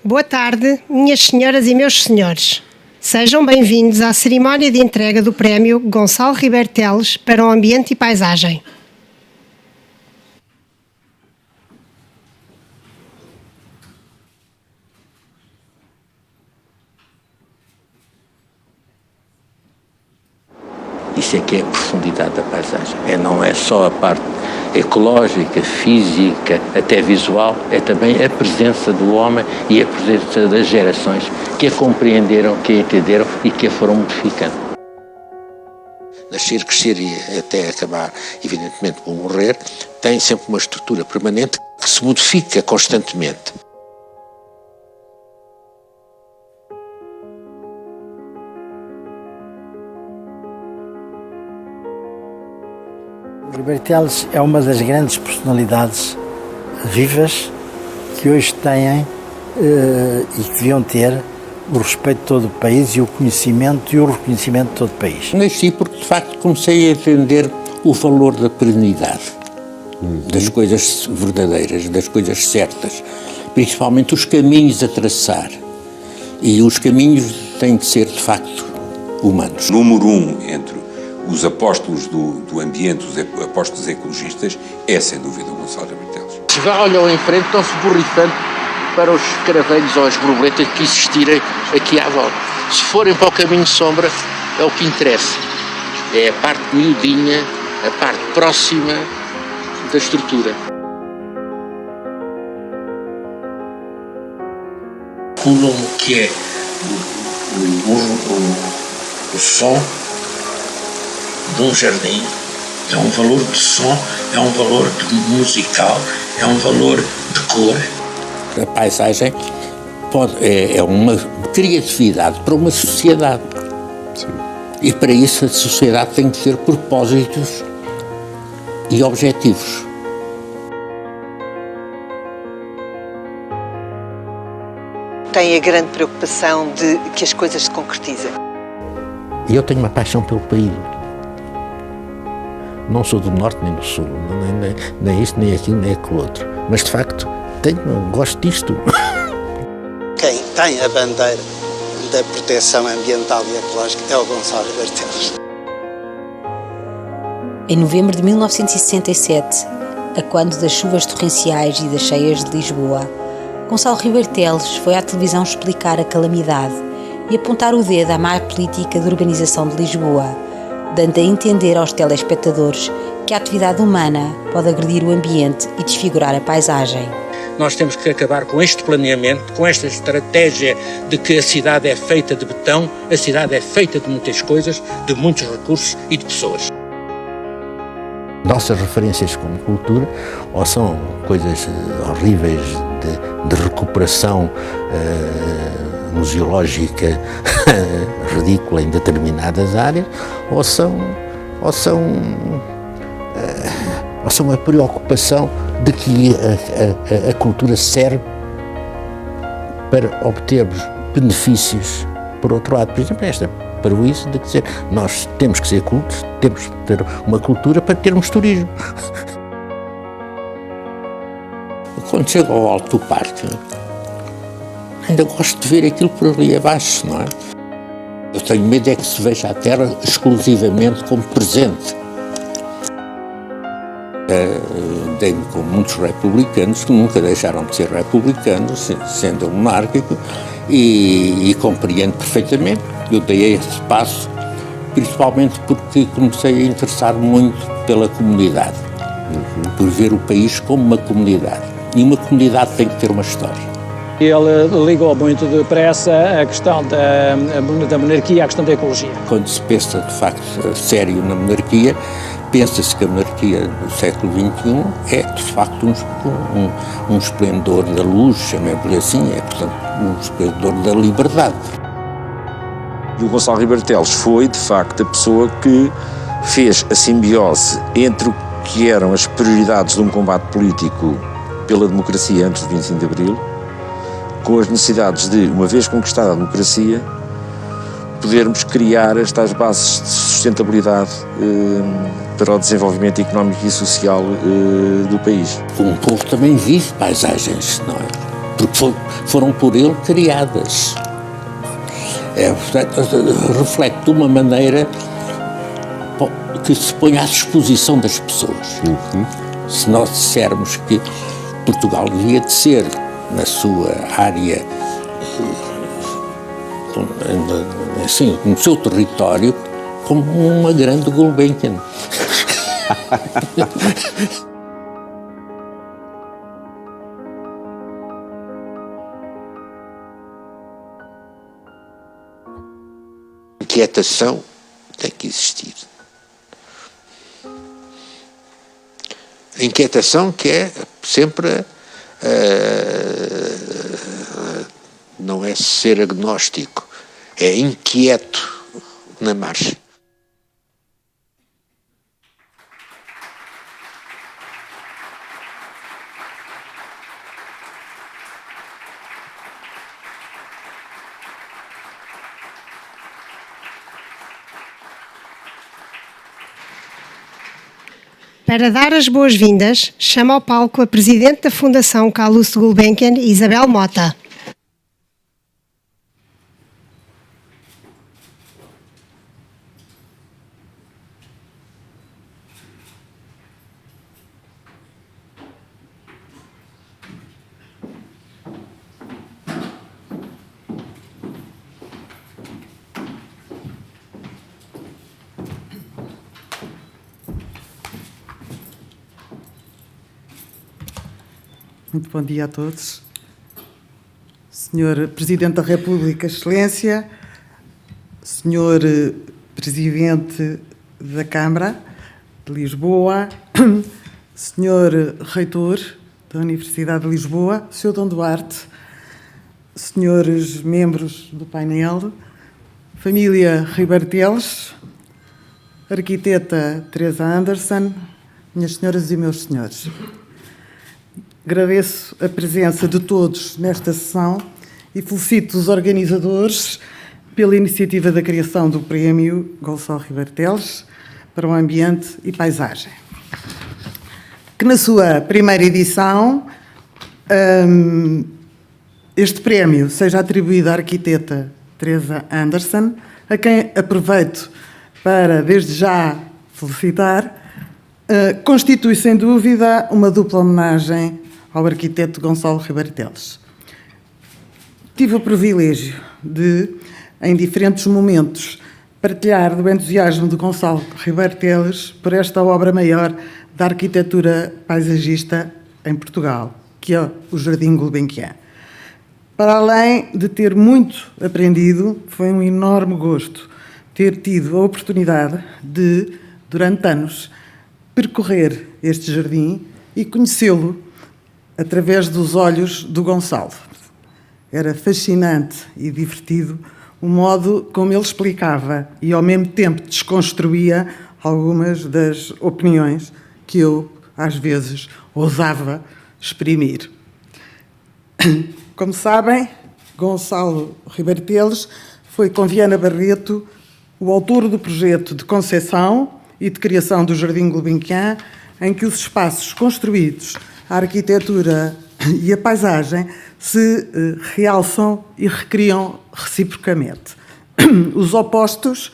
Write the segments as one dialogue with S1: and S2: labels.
S1: Boa tarde, minhas senhoras e meus senhores. Sejam bem-vindos à cerimónia de entrega do Prémio Gonçalo Ribeiro Teles para o Ambiente e Paisagem.
S2: Isso é que é a profundidade da paisagem. Não é só a parte ecológica, física, até visual, é também a presença do homem e a presença das gerações que a compreenderam, que a entenderam e que a foram modificando. Nascer, crescer e até acabar, evidentemente, por morrer, tem sempre uma estrutura permanente que se modifica constantemente.
S3: Ribeiro Teles é uma das grandes personalidades vivas que hoje têm e que deviam ter o respeito de todo o país e o conhecimento e o reconhecimento de todo o país.
S2: Nasci porque, de facto, comecei a entender o valor da perenidade, das coisas verdadeiras, das coisas certas, principalmente os caminhos a traçar. E os caminhos têm que ser, de facto, humanos.
S4: Número 1 entre os apóstolos do ambiente, os apóstolos ecologistas, é sem dúvida o Gonçalo Ribeiro Teles.
S2: Se vai olhar em frente, estão-se borrifando para os caravelhos ou as borboletas que existirem aqui à volta. Se forem para o caminho de sombra, é o que interessa. É a parte miudinha, a parte próxima da estrutura. O nome que é o som de um jardim, é um valor de som, é um valor musical, é um valor de cor. A paisagem é uma criatividade para uma sociedade. Sim. E para isso a sociedade tem que ter propósitos e objetivos.
S5: Tem a grande preocupação de que as coisas se concretizem.
S2: Eu tenho uma paixão pelo país. Não sou do norte nem do sul, nem isto, nem aquilo, nem aquilo outro. Mas, de facto, gosto disto.
S6: Quem tem a bandeira da proteção ambiental e ecológica é o Gonçalo Ribeiro Teles.
S7: Em novembro de 1967, a quando das chuvas torrenciais e das cheias de Lisboa, Gonçalo Ribeiro Teles foi à televisão explicar a calamidade e apontar o dedo à má política de organização de Lisboa, dando a entender aos telespectadores que a atividade humana pode agredir o ambiente e desfigurar a paisagem.
S2: Nós temos que acabar com este planeamento, com esta estratégia de que a cidade é feita de betão, a cidade é feita de muitas coisas, de muitos recursos e de pessoas. Nossas referências como cultura ou são coisas horríveis de recuperação museológica ridícula em determinadas áreas, ou são a preocupação de que a cultura serve para obtermos benefícios. Por outro lado, por exemplo, esta parvoíce de dizer nós temos que ser cultos, temos que ter uma cultura para termos turismo. Quando chego ao alto do parque, ainda gosto de ver aquilo por ali abaixo, não é? Eu tenho medo é que se veja a Terra exclusivamente como presente. Dei-me com muitos republicanos que nunca deixaram de ser republicanos, sendo monárquico, e compreendo perfeitamente. Eu dei esse passo, principalmente porque comecei a interessar muito pela comunidade, por ver o país como uma comunidade. E uma comunidade tem que ter uma história.
S8: Ele ligou muito depressa a questão da monarquia à questão da ecologia.
S2: Quando se pensa, de facto, sério na monarquia, pensa-se que a monarquia do século XXI é, de facto, um esplendor da luz, chamemos-lhe assim, é, portanto, um esplendor da liberdade.
S4: E o Gonçalo Ribeiro Teles foi, de facto, a pessoa que fez a simbiose entre o que eram as prioridades de um combate político pela democracia antes do 25 de Abril, com as necessidades de, uma vez conquistada a democracia, podermos criar estas bases de sustentabilidade para o desenvolvimento económico e social do país.
S2: Um povo também vive paisagens, não é? Porque foram por ele criadas. Portanto, reflete de uma maneira que se põe à disposição das pessoas. Se nós dissermos que Portugal devia de ser, na sua área, assim, no seu território, como uma grande Gulbenkian.
S4: Inquietação tem que existir. A inquietação que é sempre, não é ser agnóstico, é inquieto na marcha.
S1: Para dar as boas-vindas, chama ao palco a Presidente da Fundação Calouste Gulbenkian, Isabel Mota.
S9: Muito bom dia a todos. Senhor Presidente da República, Excelência, Senhor Presidente da Câmara de Lisboa, Senhor Reitor da Universidade de Lisboa, Sr. Dom Duarte, senhores membros do painel, família Ribeiro Teles, arquiteta Teresa Anderson, minhas senhoras e meus senhores. Agradeço a presença de todos nesta sessão e felicito os organizadores pela iniciativa da criação do Prémio Gonçalo Ribeiro Teles para o Ambiente e Paisagem, que na sua primeira edição este prémio seja atribuído à arquiteta Teresa Anderson, a quem aproveito para, desde já, felicitar, constitui, sem dúvida, uma dupla homenagem ao arquiteto Gonçalo Ribeiro Teles. Tive o privilégio de, em diferentes momentos, partilhar do entusiasmo de Gonçalo Ribeiro Teles por esta obra maior da arquitetura paisagista em Portugal, que é o Jardim Gulbenkian. Para além de ter muito aprendido, foi um enorme gosto ter tido a oportunidade de, durante anos, percorrer este jardim e conhecê-lo através dos olhos do Gonçalo. Era fascinante e divertido o modo como ele explicava e, ao mesmo tempo, desconstruía algumas das opiniões que eu, às vezes, ousava exprimir. Como sabem, Gonçalo Ribeiro Teles foi, com Viana Barreto, o autor do projeto de concepção e de criação do Jardim Gulbenkian, em que os espaços construídos, a arquitetura e a paisagem se realçam e recriam reciprocamente. Os opostos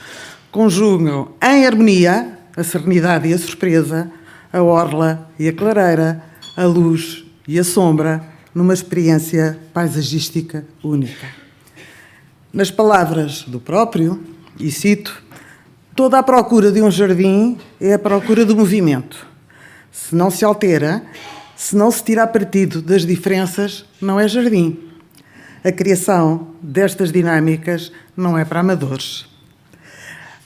S9: conjugam em harmonia a serenidade e a surpresa, a orla e a clareira, a luz e a sombra, numa experiência paisagística única. Nas palavras do próprio, e cito, toda a procura de um jardim é a procura do movimento. Se não se altera, se não se tira partido das diferenças, não é jardim. A criação destas dinâmicas não é para amadores.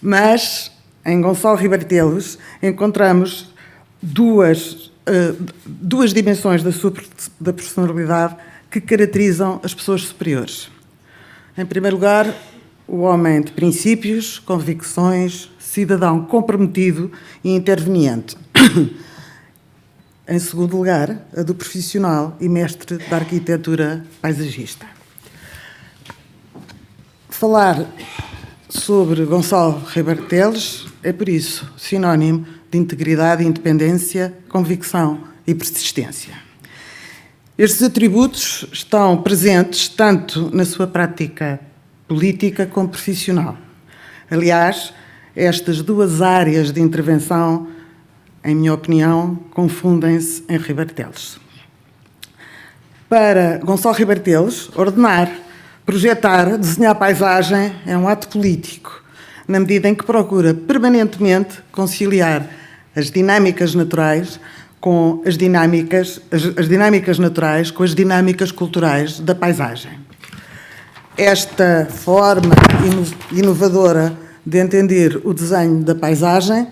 S9: Mas, em Gonçalo Ribeiro Teles, encontramos duas dimensões da personalidade que caracterizam as pessoas superiores. Em primeiro lugar, o homem de princípios, convicções, cidadão comprometido e interveniente. Em segundo lugar, a do profissional e mestre da arquitetura paisagista. Falar sobre Gonçalo Ribeiro Teles é, por isso, sinónimo de integridade, independência, convicção e persistência. Estes atributos estão presentes tanto na sua prática política como profissional. Aliás, estas duas áreas de intervenção, em minha opinião, confundem-se em Ribeiro Teles. Para Gonçalo Ribeiro Teles, ordenar, projetar, desenhar paisagem é um ato político, na medida em que procura permanentemente conciliar as dinâmicas naturais com as dinâmicas naturais com as dinâmicas culturais da paisagem. Esta forma inovadora de entender o desenho da paisagem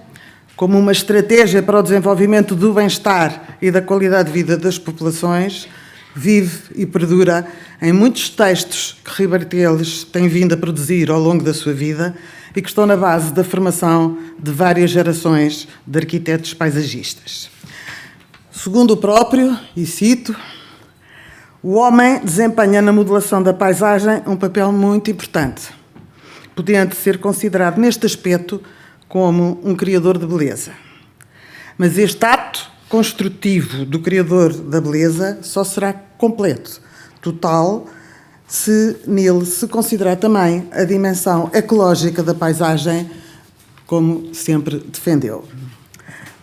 S9: como uma estratégia para o desenvolvimento do bem-estar e da qualidade de vida das populações vive e perdura em muitos textos que Ribeiro Teles tem vindo a produzir ao longo da sua vida e que estão na base da formação de várias gerações de arquitetos paisagistas. Segundo o próprio, e cito, o homem desempenha na modelação da paisagem um papel muito importante, podendo ser considerado neste aspecto como um criador de beleza. Mas este ato construtivo do criador da beleza só será completo, total, se nele se considerar também a dimensão ecológica da paisagem, como sempre defendeu.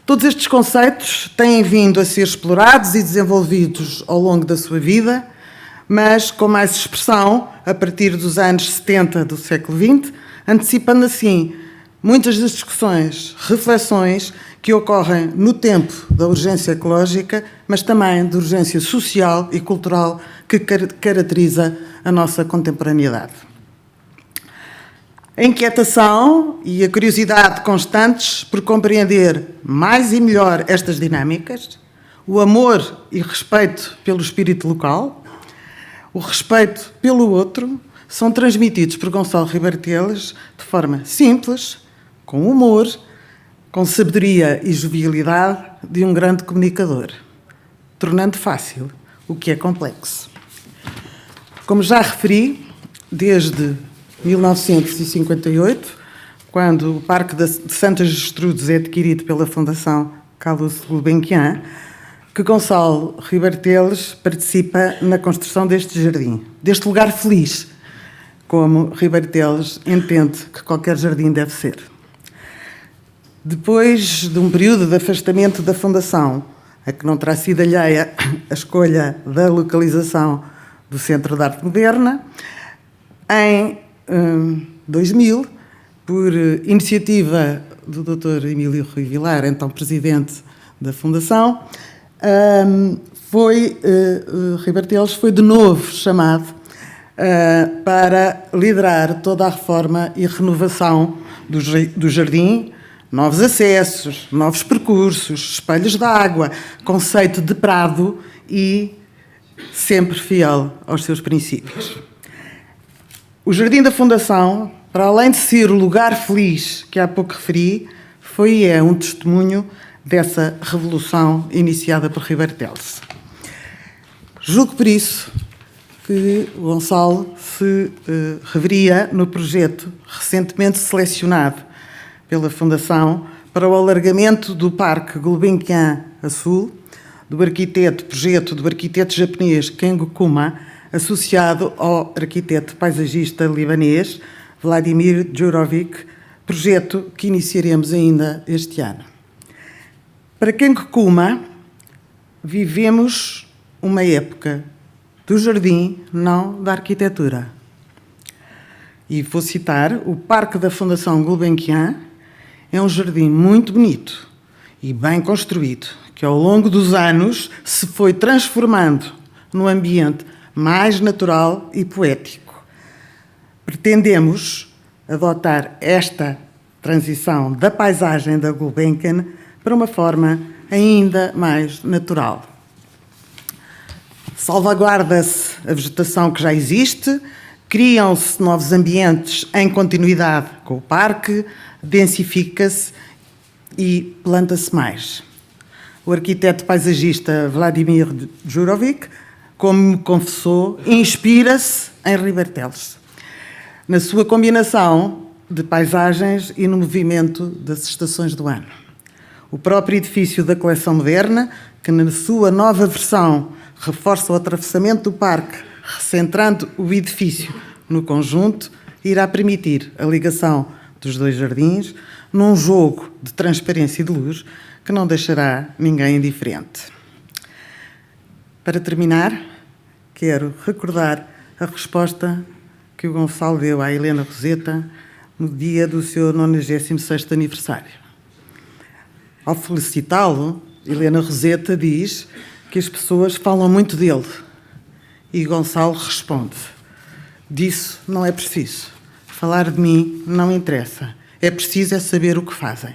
S9: Todos estes conceitos têm vindo a ser explorados e desenvolvidos ao longo da sua vida, mas com mais expressão a partir dos anos 70 do século XX, antecipando assim muitas das discussões, reflexões que ocorrem no tempo da urgência ecológica, mas também da urgência social e cultural que caracteriza a nossa contemporaneidade. A inquietação e a curiosidade constantes por compreender mais e melhor estas dinâmicas, o amor e respeito pelo espírito local, o respeito pelo outro, são transmitidos por Gonçalo Ribeiro Teles de forma simples, com humor, com sabedoria e jovialidade de um grande comunicador, tornando fácil o que é complexo. Como já referi, desde 1958, quando o Parque de Santas Gertrudes é adquirido pela Fundação Carlos Gulbenkian, que Gonçalo Ribeiro Teles participa na construção deste jardim, deste lugar feliz, como Ribeiro Teles entende que qualquer jardim deve ser. Depois de um período de afastamento da Fundação, a que não terá sido alheia a escolha da localização do Centro de Arte Moderna, em 2000, por iniciativa do Dr. Emílio Rui Vilar, então presidente da Fundação, Ribeiro Teles foi de novo chamado para liderar toda a reforma e renovação do jardim, novos acessos, novos percursos, espelhos de água, conceito de prado e sempre fiel aos seus princípios. O Jardim da Fundação, para além de ser o lugar feliz que há pouco referi, foi e é um testemunho dessa revolução iniciada por Ribeiro Teles. Julgo por isso que o Gonçalo se reveria no projeto recentemente selecionado pela Fundação para o alargamento do Parque Gulbenkian a sul, projeto do arquiteto japonês Kengo Kuma, associado ao arquiteto paisagista libanês Vladimir Djurovic, projeto que iniciaremos ainda este ano. Para Kengo Kuma, vivemos uma época do jardim, não da arquitetura. E vou citar, o Parque da Fundação Gulbenkian é um jardim muito bonito e bem construído, que ao longo dos anos se foi transformando num ambiente mais natural e poético. Pretendemos adotar esta transição da paisagem da Gulbenkian para uma forma ainda mais natural. Salvaguarda-se a vegetação que já existe, criam-se novos ambientes em continuidade com o parque, densifica-se e planta-se mais. O arquiteto paisagista Vladimir Djurovic, como me confessou, inspira-se em Ribeiro Teles, na sua combinação de paisagens e no movimento das estações do ano. O próprio edifício da coleção moderna, que na sua nova versão reforça o atravessamento do parque, recentrando o edifício no conjunto, irá permitir a ligação dos dois jardins num jogo de transparência e de luz que não deixará ninguém indiferente. Para terminar, quero recordar a resposta que o Gonçalo deu à Helena Roseta no dia do seu 96º aniversário. Ao felicitá-lo, Helena Roseta diz que as pessoas falam muito dele. E Gonçalo responde: disso não é preciso. Falar de mim não interessa. É preciso é saber o que fazem.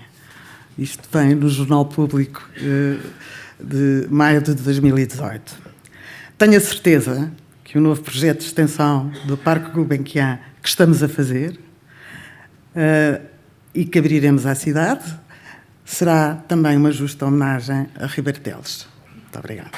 S9: Isto vem no Jornal Público de maio de 2018. Tenho a certeza que o novo projeto de extensão do Parque Gulbenkian que estamos a fazer e que abriremos à cidade será também uma justa homenagem a Ribeiro Teles. Muito obrigada.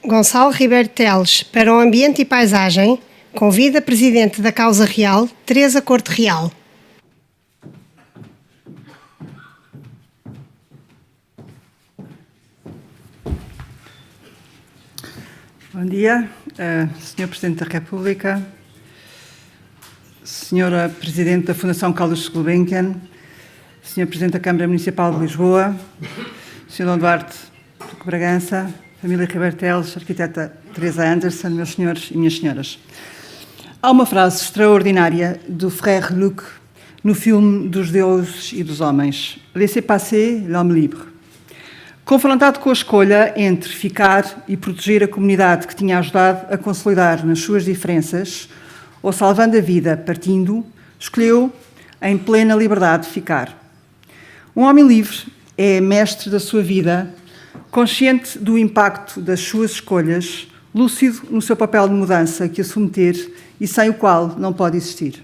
S1: Gonçalo Ribeiro Teles, para o Ambiente e Paisagem, convida a Presidente da Causa Real, Teresa Corte Real.
S10: Bom dia, Sr. Presidente da República, Sra. Presidente da Fundação Carlos Gulbenkian, Sr. Presidente da Câmara Municipal de Lisboa, Sr. Dom Duarte de Bragança, família Ribeiro Teles, arquiteta Teresa Anderson, meus senhores e minhas senhoras. Há uma frase extraordinária do Frère Luc no filme dos deuses e dos homens: Laissez passer l'homme libre. Confrontado com a escolha entre ficar e proteger a comunidade que tinha ajudado a consolidar nas suas diferenças, ou salvando a vida partindo, escolheu, em plena liberdade, ficar. Um homem livre é mestre da sua vida, consciente do impacto das suas escolhas, lúcido no seu papel de mudança que assume ter e sem o qual não pode existir.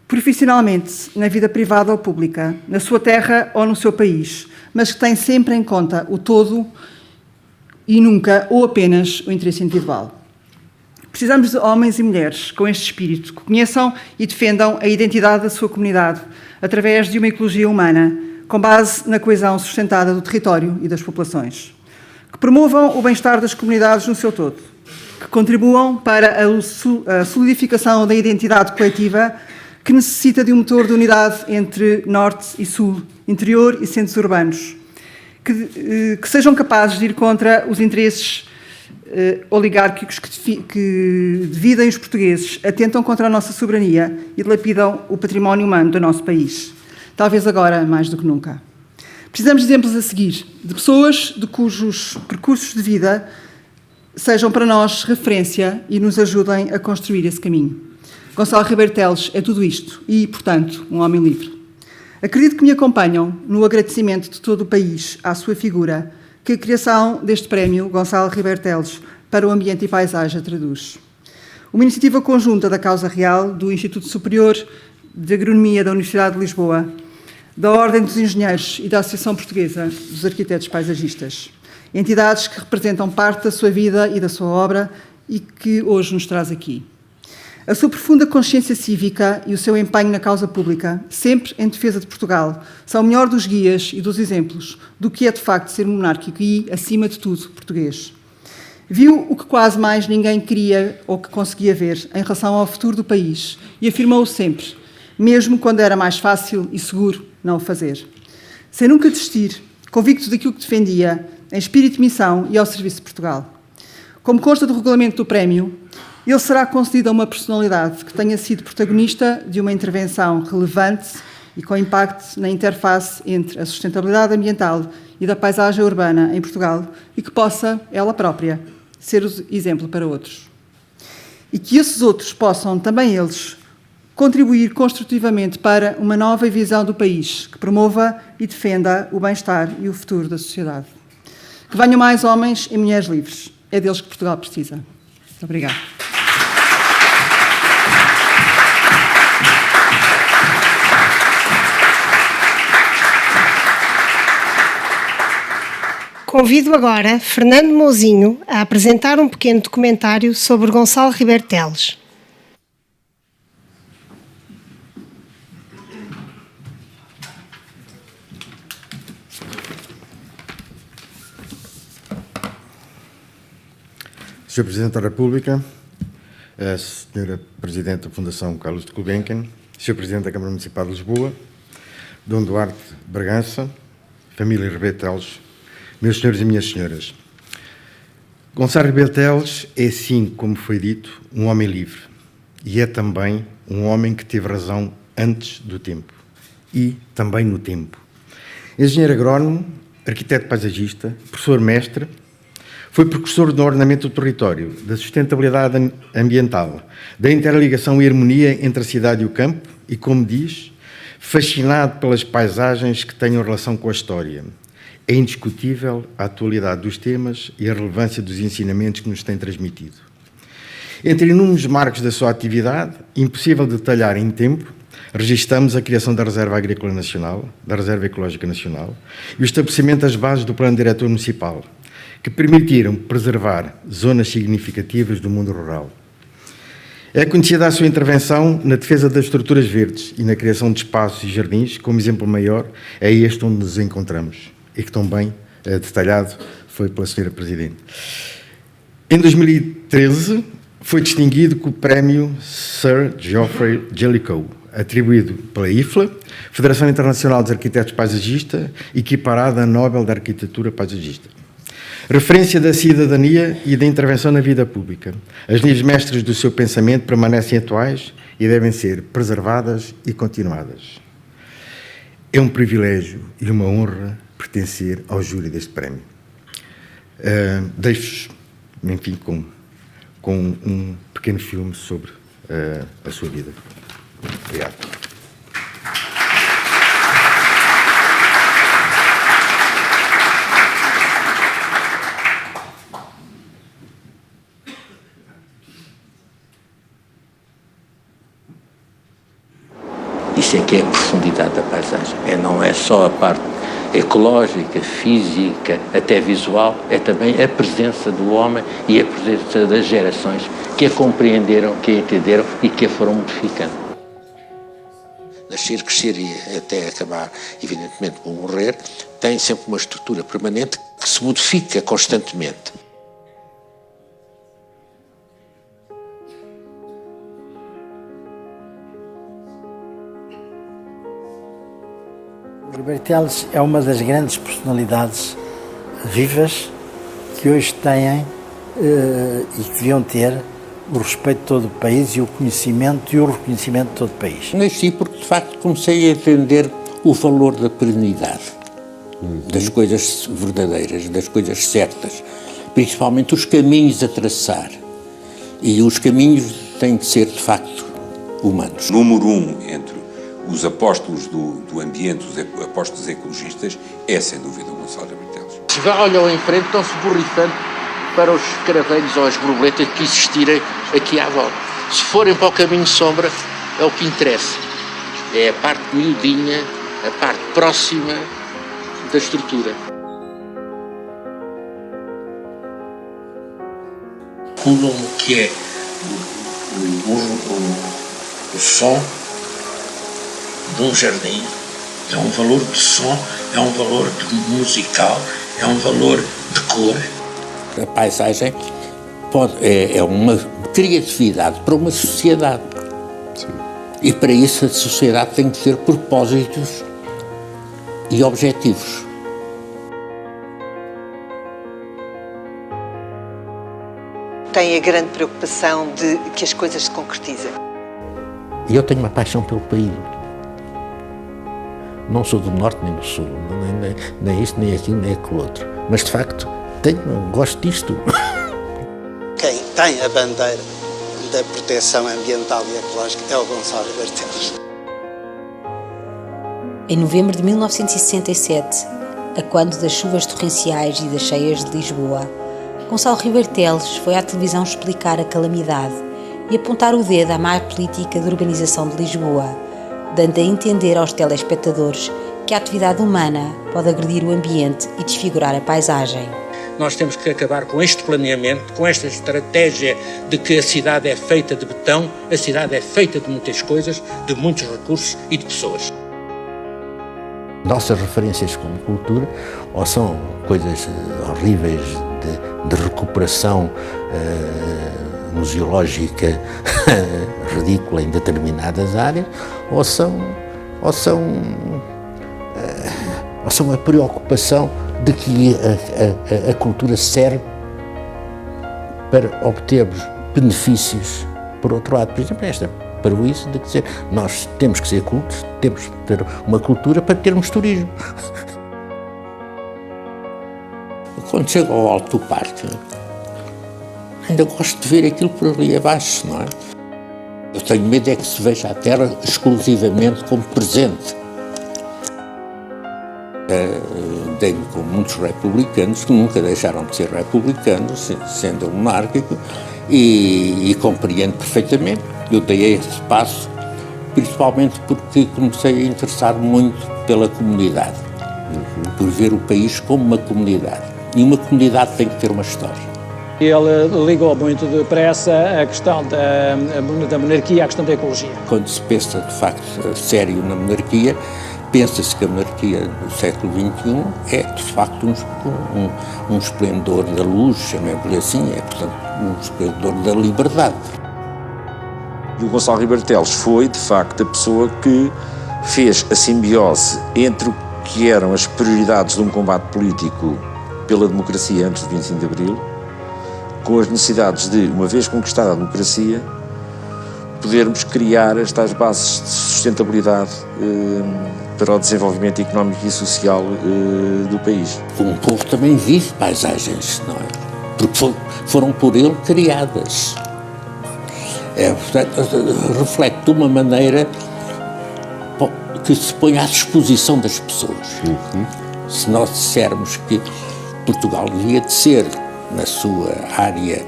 S10: Profissionalmente, na vida privada ou pública, na sua terra ou no seu país, mas que tem sempre em conta o todo e nunca ou apenas o interesse individual. Precisamos de homens e mulheres com este espírito, que conheçam e defendam a identidade da sua comunidade através de uma ecologia humana, com base na coesão sustentada do território e das populações, que promovam o bem-estar das comunidades no seu todo, que contribuam para a solidificação da identidade coletiva que necessita de um motor de unidade entre norte e sul, interior e centros urbanos, que sejam capazes de ir contra os interesses oligárquicos que dividem os portugueses, atentam contra a nossa soberania e dilapidam o património humano do nosso país. Talvez agora mais do que nunca. Precisamos de exemplos a seguir, de pessoas de cujos percursos de vida sejam para nós referência e nos ajudem a construir esse caminho. Gonçalo Ribeiro Teles é tudo isto e, portanto, um homem livre. Acredito que me acompanham no agradecimento de todo o país à sua figura, que a criação deste prémio Gonçalo Ribeiro Teles para o Ambiente e Paisagem traduz. Uma iniciativa conjunta da Causa Real, do Instituto Superior de Agronomia da Universidade de Lisboa, da Ordem dos Engenheiros e da Associação Portuguesa dos Arquitetos Paisagistas, entidades que representam parte da sua vida e da sua obra e que hoje nos traz aqui. A sua profunda consciência cívica e o seu empenho na causa pública, sempre em defesa de Portugal, são o melhor dos guias e dos exemplos do que é de facto ser monárquico e, acima de tudo, português. Viu o que quase mais ninguém queria ou que conseguia ver em relação ao futuro do país e afirmou-o sempre, mesmo quando era mais fácil e seguro não o fazer. Sem nunca desistir, convicto daquilo que defendia, em espírito de missão e ao serviço de Portugal. Como consta do regulamento do prémio, ele será concedido a uma personalidade que tenha sido protagonista de uma intervenção relevante e com impacto na interface entre a sustentabilidade ambiental e da paisagem urbana em Portugal e que possa, ela própria, ser exemplo para outros. E que esses outros possam, também eles, contribuir construtivamente para uma nova visão do país que promova e defenda o bem-estar e o futuro da sociedade. Que venham mais homens e mulheres livres. É deles que Portugal precisa. Muito obrigada.
S1: Convido agora Fernando Mouzinho a apresentar um pequeno documentário sobre Gonçalo Ribeiro Teles.
S11: Sr. Presidente da República, a Sra. Presidente da Fundação Carlos de Gulbenkian, Sr. Presidente da Câmara Municipal de Lisboa, Dom Duarte Bragança, família Ribeiro Teles, meus senhores e minhas senhoras. Gonçalo Ribeiro Teles é, sim, como foi dito, um homem livre e é também um homem que teve razão antes do tempo e também no tempo. Engenheiro agrónomo, arquiteto paisagista, professor mestre, foi precursor do ordenamento do território, da sustentabilidade ambiental, da interligação e harmonia entre a cidade e o campo e, como diz, fascinado pelas paisagens que tenham relação com a história. É indiscutível a atualidade dos temas e a relevância dos ensinamentos que nos tem transmitido. Entre inúmeros marcos da sua atividade, impossível de detalhar em tempo, registamos a criação da Reserva Agrícola Nacional, da Reserva Ecológica Nacional e o estabelecimento das bases do Plano Diretor Municipal, que permitiram preservar zonas significativas do mundo rural. É conhecida a sua intervenção na defesa das estruturas verdes e na criação de espaços e jardins, como exemplo maior é este onde nos encontramos, e que tão bem detalhado foi pela Sra. Presidente. Em 2013, foi distinguido com o prémio Sir Geoffrey Jellicoe, atribuído pela IFLA, Federação Internacional dos Arquitetos Paisagistas, equiparada a Nobel da Arquitetura Paisagista. Referência da cidadania e da intervenção na vida pública. As linhas mestras do seu pensamento permanecem atuais e devem ser preservadas e continuadas. É um privilégio e uma honra pertencer ao júri deste prémio. Deixo-vos, enfim, com um pequeno filme sobre a sua vida. Obrigado.
S2: Isso é que é a profundidade da paisagem. Não é só a parte ecológica, física, até visual, é também a presença do homem e a presença das gerações que a compreenderam, que a entenderam e que a foram modificando. Nascer, crescer e até acabar, evidentemente, por morrer, tem sempre uma estrutura permanente que se modifica constantemente.
S3: Ribeiro Teles é uma das grandes personalidades vivas que hoje têm e que deviam ter o respeito de todo o país e o conhecimento e o reconhecimento de todo o país.
S2: Nasci porque, de facto, comecei a entender o valor da perenidade, das coisas verdadeiras, das coisas certas, principalmente os caminhos a traçar. E os caminhos têm de ser, de facto, humanos.
S12: Número 1 entre os apóstolos do ambiente, os apóstolos ecologistas, é sem dúvida o Gonçalo Ribeiro Teles.
S2: Se olham em frente, estão-se borrifando para os caravelhos ou as borboletas que existirem aqui à volta. Se forem para o caminho de sombra, é o que interessa. É a parte miudinha, a parte próxima da estrutura. Um nome que é o som de um jardim, é um valor de som, é um valor musical, é um valor de cor. A paisagem é uma criatividade para uma sociedade. Sim. E para isso a sociedade tem que ter propósitos e objetivos.
S5: Tem a grande preocupação de que as coisas se concretizem.
S2: E eu tenho uma paixão pelo país. Não sou do norte nem do sul, nem isto, nem aquilo, nem aquilo outro. Mas, de facto, gosto disto.
S6: Quem tem a bandeira da proteção ambiental e ecológica é o Gonçalo Ribeiro Teles.
S7: Em novembro de 1967, a quando das chuvas torrenciais e das cheias de Lisboa, Gonçalo Ribeiro Teles foi à televisão explicar a calamidade e apontar o dedo à má política de urbanização de Lisboa, dando a entender aos telespectadores que a atividade humana pode agredir o ambiente e desfigurar a paisagem.
S2: Nós temos que acabar com este planeamento, com esta estratégia de que a cidade é feita de betão, a cidade é feita de muitas coisas, de muitos recursos e de pessoas.
S13: Nossas referências como cultura ou são coisas horríveis de recuperação museológica ridícula em determinadas áreas, ou são a preocupação de que a cultura serve para obtermos benefícios. Por outro lado, por exemplo, esta parvoíce de dizer nós temos que ser cultos, temos que ter uma cultura para termos turismo. Quando chego ao alto do parque, ainda gosto de ver aquilo por ali abaixo, não é? Eu tenho medo é que se veja a terra exclusivamente como presente. Dei-me com muitos republicanos que nunca deixaram de ser republicanos, sendo monárquico, e compreendo perfeitamente. Eu dei esse passo, principalmente porque comecei a interessar muito pela comunidade, por ver o país como uma comunidade. E uma comunidade tem que ter uma história.
S8: Ele ligou muito depressa a questão da monarquia à questão da ecologia.
S13: Quando se pensa, de facto, sério na monarquia, pensa-se que a monarquia do século XXI é, de facto, um esplendor da luz, chamemos-lhe assim, é, portanto, um esplendor da liberdade.
S4: E o Gonçalo Ribeiro Teles foi, de facto, a pessoa que fez a simbiose entre o que eram as prioridades de um combate político pela democracia antes de 25 de Abril, com as necessidades de, uma vez conquistada a democracia, podermos criar estas bases de sustentabilidade para o desenvolvimento económico e social do país.
S13: Um povo também vive paisagens, não é? Porque foram por ele criadas. Portanto, reflete de uma maneira que se põe à disposição das pessoas. Se nós dissermos que Portugal devia de ser, na sua área,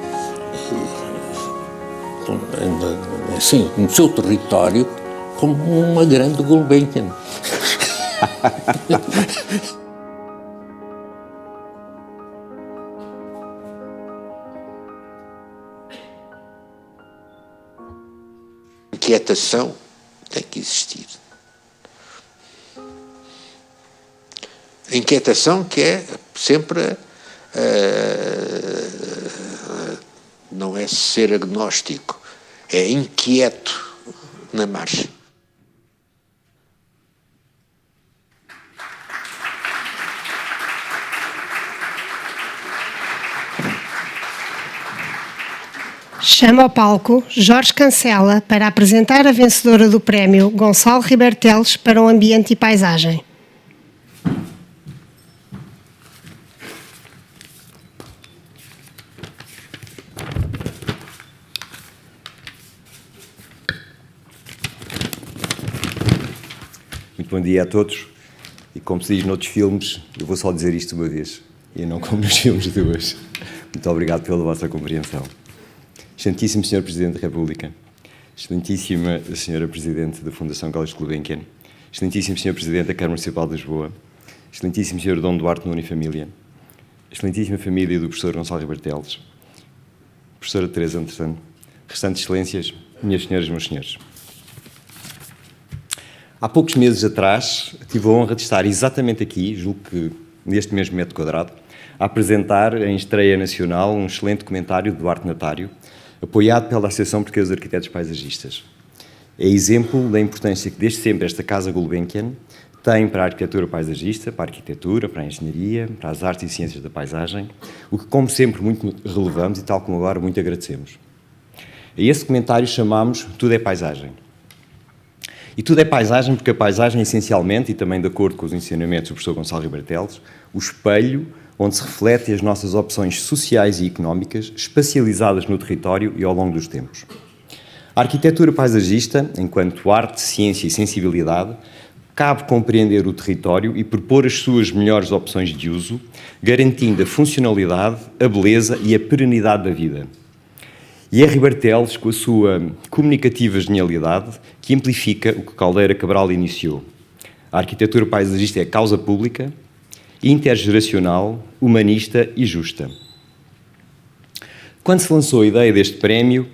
S13: assim, no seu território, como uma grande Gulbenkian.
S2: Inquietação tem que existir. A inquietação que é sempre não é ser agnóstico, é inquieto na margem.
S1: Chama ao palco Jorge Cancela para apresentar a vencedora do prémio Gonçalo Ribeiro Teles para o Ambiente e Paisagem.
S14: Muito bom dia a todos, e como se diz noutros filmes, eu vou só dizer isto uma vez, e não como nos filmes duas. Muito obrigado pela vossa compreensão. Excelentíssimo Sr. Presidente da República, Excelentíssima Sra. Presidente da Fundação Carlos Gulbenkian, Excelentíssimo Sr. Presidente da Câmara Municipal de Lisboa, Excelentíssimo Sr. Dom Duarte Nuno e Família, Excelentíssima Família do Professor Gonçalo Ribeiro Teles, Professora Teresa Anderson, restantes excelências, minhas senhoras e meus senhores. Há poucos meses atrás, tive a honra de estar exatamente aqui, julgo que neste mesmo metro quadrado, a apresentar em estreia nacional um excelente comentário de Duarte Natário, apoiado pela Associação Portuguesa de Arquitetos Paisagistas. É exemplo da importância que desde sempre esta Casa Gulbenkian tem para a arquitetura paisagista, para a arquitetura, para a engenharia, para as artes e ciências da paisagem, o que, como sempre, muito relevamos e, tal como agora, muito agradecemos. A esse comentário chamamos Tudo é Paisagem. E tudo é paisagem porque a paisagem é essencialmente, e também de acordo com os ensinamentos do professor Gonçalo Ribeiro Teles, o espelho onde se refletem as nossas opções sociais e económicas, espacializadas no território e ao longo dos tempos. A arquitetura paisagista, enquanto arte, ciência e sensibilidade, cabe compreender o território e propor as suas melhores opções de uso, garantindo a funcionalidade, a beleza e a perenidade da vida. E é Ribeiro Teles, com a sua comunicativa genialidade, que amplifica o que Caldeira Cabral iniciou. A arquitetura paisagista é causa pública, intergeracional, humanista e justa. Quando se lançou a ideia deste prémio,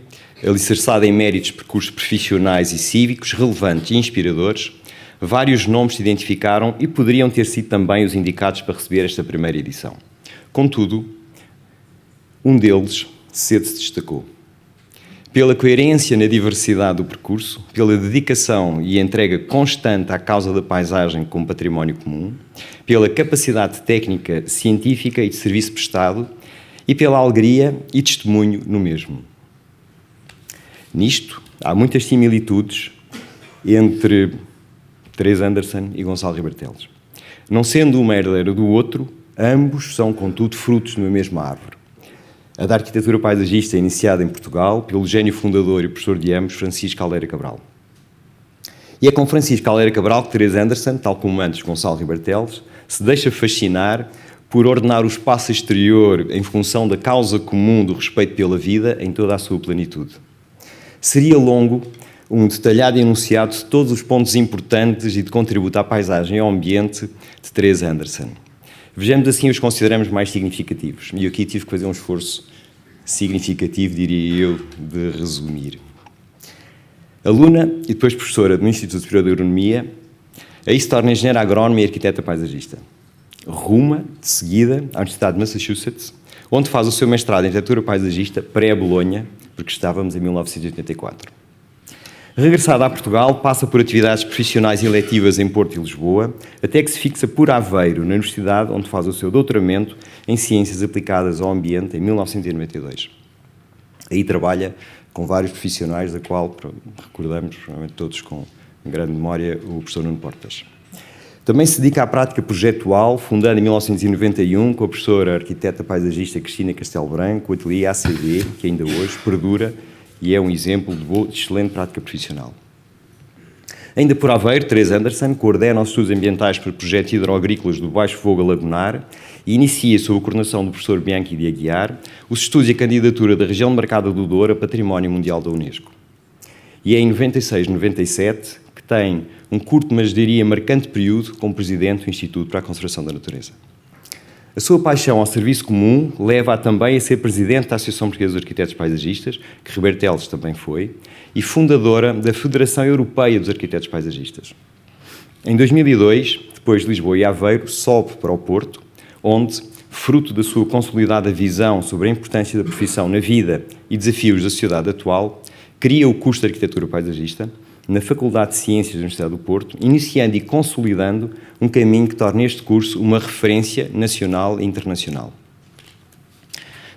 S14: alicerçada em méritos de percursos profissionais e cívicos relevantes e inspiradores, vários nomes se identificaram e poderiam ter sido também os indicados para receber esta primeira edição. Contudo, um deles cedo se destacou. Pela coerência na diversidade do percurso, pela dedicação e entrega constante à causa da paisagem como património comum, pela capacidade técnica, científica e de serviço prestado e pela alegria e testemunho no mesmo. Nisto, há muitas similitudes entre Teresa Anderson e Gonçalo Ribartelos. Não sendo uma herdeira do outro, ambos são, contudo, frutos de uma mesma árvore. A da arquitetura paisagista é iniciada em Portugal pelo gênio fundador e professor de ambos, Francisco Caldeira Cabral. E é com Francisco Caldeira Cabral que Teresa Anderson, tal como antes Gonçalo Ribartelos, se deixa fascinar por ordenar o espaço exterior em função da causa comum do respeito pela vida em toda a sua plenitude. Seria longo um detalhado enunciado de todos os pontos importantes e de contributo à paisagem e ao ambiente de Teresa Anderson. Vejamos assim os que consideramos mais significativos. E aqui tive que fazer um esforço significativo, diria eu, de resumir. Aluna e depois professora do Instituto Superior de Agronomia, aí se torna engenheira agrónoma e arquiteta paisagista. Ruma, de seguida, à Universidade de Massachusetts, onde faz o seu mestrado em arquitetura paisagista pré-Bolonha, porque estávamos em 1984. Regressada a Portugal, passa por atividades profissionais e eletivas em Porto e Lisboa, até que se fixa por Aveiro, na universidade, onde faz o seu doutoramento em Ciências Aplicadas ao Ambiente, em 1992. Aí trabalha com vários profissionais, da qual recordamos, provavelmente todos com grande memória, o professor Nuno Portas. Também se dedica à prática projetual, fundando em 1991 com a professora arquiteta paisagista Cristina Castelo Branco, o ateliê ACD, que ainda hoje perdura e é um exemplo de excelente prática profissional. Ainda por Aveiro, Teresa Anderson coordena os estudos ambientais para projetos hidroagrícolas do Baixo Fogo a Lagonar e inicia, sob a coordenação do professor Bianchi de Aguiar, os estudos e a candidatura da região demarcada do Douro a Património Mundial da Unesco. E é em 96-97 que tem um curto, mas diria marcante período como presidente do Instituto para a Conservação da Natureza. A sua paixão ao serviço comum leva-a também a ser presidente da Associação Portuguesa de Arquitetos Paisagistas, que Ribartelos também foi, e fundadora da Federação Europeia dos Arquitetos Paisagistas. Em 2002, depois de Lisboa e Aveiro, sobe para o Porto, onde, fruto da sua consolidada visão sobre a importância da profissão na vida e desafios da sociedade atual, cria o curso de Arquitetura Paisagista na Faculdade de Ciências da Universidade do Porto, iniciando e consolidando um caminho que torna este curso uma referência nacional e internacional.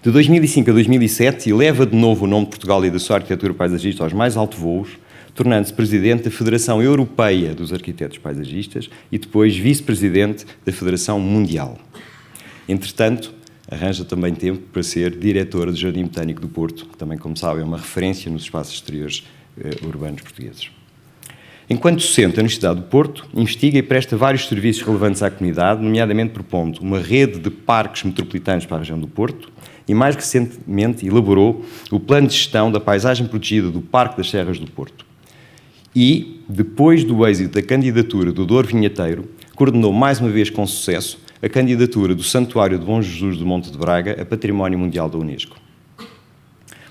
S14: De 2005 a 2007, eleva de novo o nome de Portugal e da sua arquitetura paisagista aos mais altos voos, tornando-se presidente da Federação Europeia dos Arquitetos Paisagistas e depois vice-presidente da Federação Mundial. Entretanto, arranja também tempo para ser diretora do Jardim Botânico do Porto, que também, como sabem, é uma referência nos espaços exteriores urbanos portugueses. Enquanto docente da Universidade do Porto, investiga e presta vários serviços relevantes à comunidade, nomeadamente propondo uma rede de parques metropolitanos para a região do Porto e, mais recentemente, elaborou o Plano de Gestão da Paisagem Protegida do Parque das Serras do Porto. E, depois do êxito da candidatura do Douro Vinheteiro, coordenou mais uma vez com sucesso a candidatura do Santuário de Bom Jesus do Monte de Braga a Património Mundial da Unesco.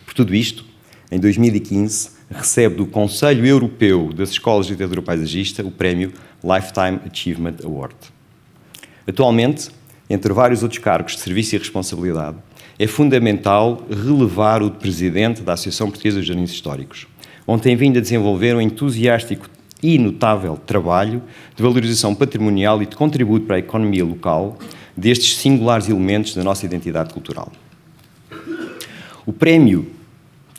S14: Por tudo isto, em 2015, recebe do Conselho Europeu das Escolas de Arquitetura Paisagista o prémio Lifetime Achievement Award. Atualmente, entre vários outros cargos de serviço e responsabilidade, é fundamental relevar o de presidente da Associação Portuguesa de Jardins Históricos, onde tem vindo a desenvolver um entusiástico e notável trabalho de valorização patrimonial e de contributo para a economia local destes singulares elementos da nossa identidade cultural. O prémio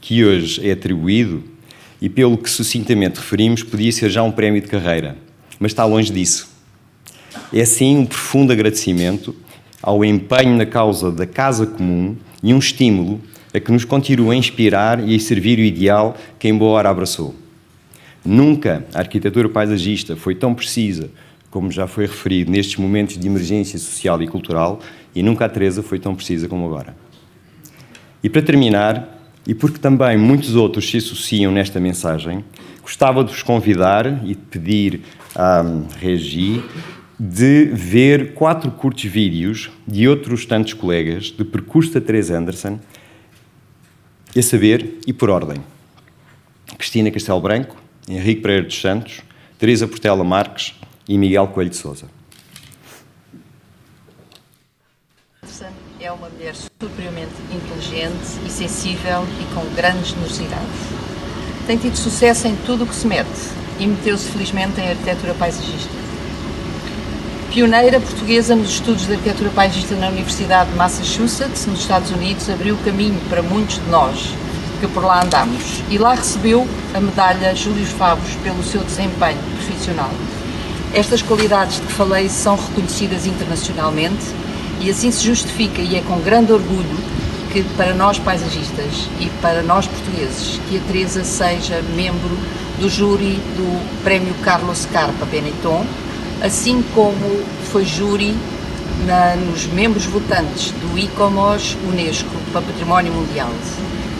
S14: que hoje é atribuído, e pelo que sucintamente referimos, podia ser já um prémio de carreira, mas está longe disso. É sim um profundo agradecimento ao empenho na causa da casa comum e um estímulo a que nos continue a inspirar e a servir o ideal que em boa hora abraçou. Nunca a arquitetura paisagista foi tão precisa, como já foi referido, nestes momentos de emergência social e cultural, e nunca a Teresa foi tão precisa como agora. E para terminar, e porque também muitos outros se associam nesta mensagem, gostava de vos convidar e de pedir à Regi de ver 4 curtos vídeos de outros tantos colegas de percurso da Teresa Anderson, a saber, e por ordem: Cristina Castelo Branco, Henrique Pereira dos Santos, Teresa Portela Marques e Miguel Coelho de Sousa.
S15: É uma mulher superiormente inteligente e sensível e com grande generosidade. Tem tido sucesso em tudo o que se mete e meteu-se felizmente em arquitetura paisagista. Pioneira portuguesa nos estudos de arquitetura paisagista na Universidade de Massachusetts, nos Estados Unidos, abriu o caminho para muitos de nós que por lá andamos e lá recebeu a medalha Júlio Favos pelo seu desempenho profissional. Estas qualidades de que falei são reconhecidas internacionalmente e assim se justifica, e é com grande orgulho que para nós paisagistas e para nós portugueses que a Teresa seja membro do júri do Prémio Carlos Scarpa Benetton, assim como foi júri nos membros votantes do ICOMOS Unesco para Património Mundial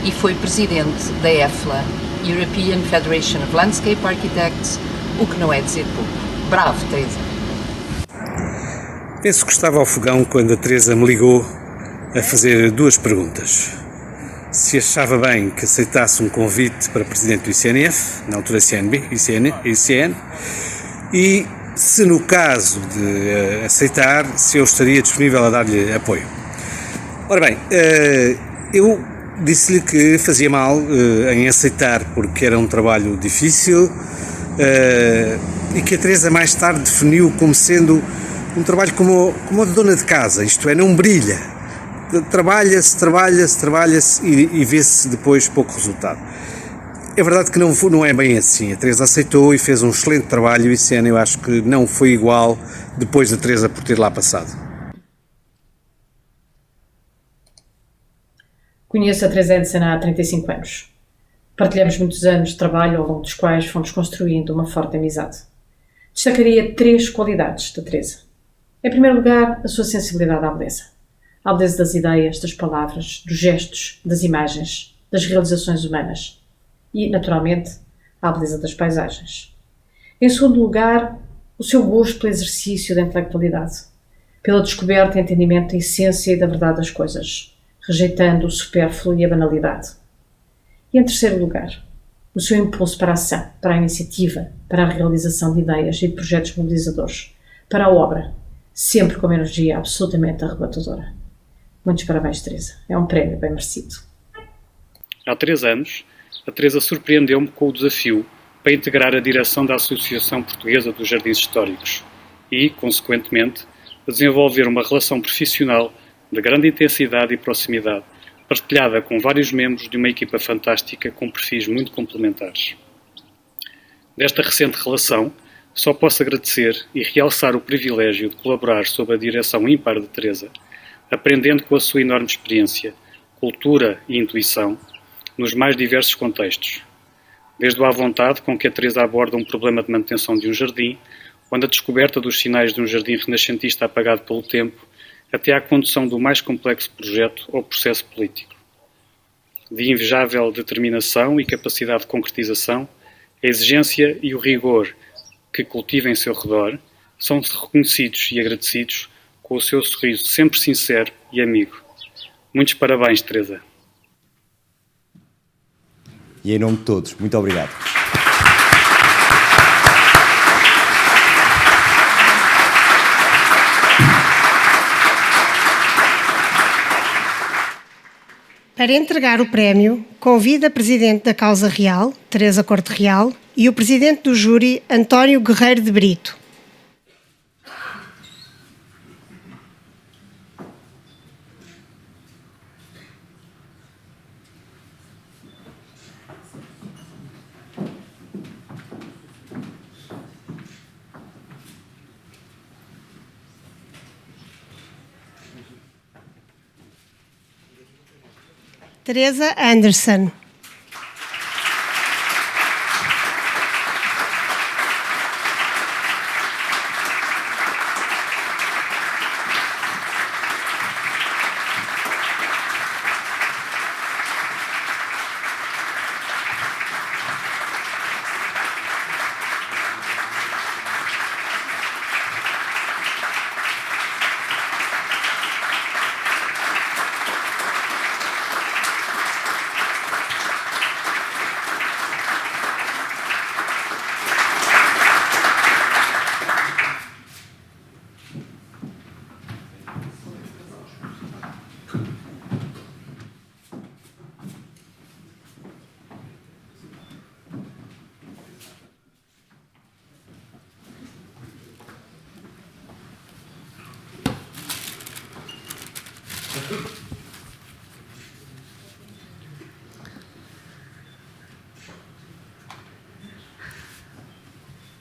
S15: e foi presidente da EFLA, European Federation of Landscape Architects, o que não é dizer pouco. Bravo, Teresa!
S16: Penso que estava ao fogão quando a Teresa me ligou a fazer 2 perguntas. Se achava bem que aceitasse um convite para presidente do ICNF, na altura ICN, e se no caso de aceitar, se eu estaria disponível a dar-lhe apoio. Ora bem, eu disse-lhe que fazia mal em aceitar porque era um trabalho difícil e que a Teresa mais tarde definiu como sendo um trabalho como a de dona de casa, isto é, não brilha. Trabalha-se e vê-se depois pouco resultado. É verdade que não é bem assim. A Teresa aceitou e fez um excelente trabalho e o ICN eu acho que não foi igual depois da Teresa por ter lá passado.
S17: Conheço a Teresa Anderson há 35 anos. Partilhamos muitos anos de trabalho ao longo dos quais fomos construindo uma forte amizade. Destacaria 3 qualidades da Teresa. Em primeiro lugar, a sua sensibilidade à beleza. À beleza das ideias, das palavras, dos gestos, das imagens, das realizações humanas. E, naturalmente, à beleza das paisagens. Em segundo lugar, o seu gosto pelo exercício da intelectualidade, pela descoberta e entendimento da essência e da verdade das coisas, rejeitando o supérfluo e a banalidade. E em terceiro lugar, o seu impulso para a ação, para a iniciativa, para a realização de ideias e de projetos mobilizadores, para a obra, sempre com uma energia absolutamente arrebatadora. Muitos parabéns, Teresa. É um prémio bem merecido.
S18: Há 3 anos, a Teresa surpreendeu-me com o desafio para integrar a direção da Associação Portuguesa dos Jardins Históricos e, consequentemente, a desenvolver uma relação profissional de grande intensidade e proximidade, partilhada com vários membros de uma equipa fantástica com perfis muito complementares. Desta recente relação, só posso agradecer e realçar o privilégio de colaborar sob a direção ímpar de Teresa, aprendendo com a sua enorme experiência, cultura e intuição nos mais diversos contextos. Desde a vontade com que a Teresa aborda um problema de manutenção de um jardim, quando a descoberta dos sinais de um jardim renascentista apagado pelo tempo, até à condução do mais complexo projeto ou processo político. De invejável determinação e capacidade de concretização, a exigência e o rigor que cultiva em seu redor são reconhecidos e agradecidos com o seu sorriso sempre sincero e amigo. Muitos parabéns, Teresa.
S14: E em nome de todos, muito obrigado.
S1: Para entregar o prémio, convido a Presidente da Causa Real, Teresa Corte Real, e o Presidente do Júri, António Guerreiro de Brito. Teresa Anderson.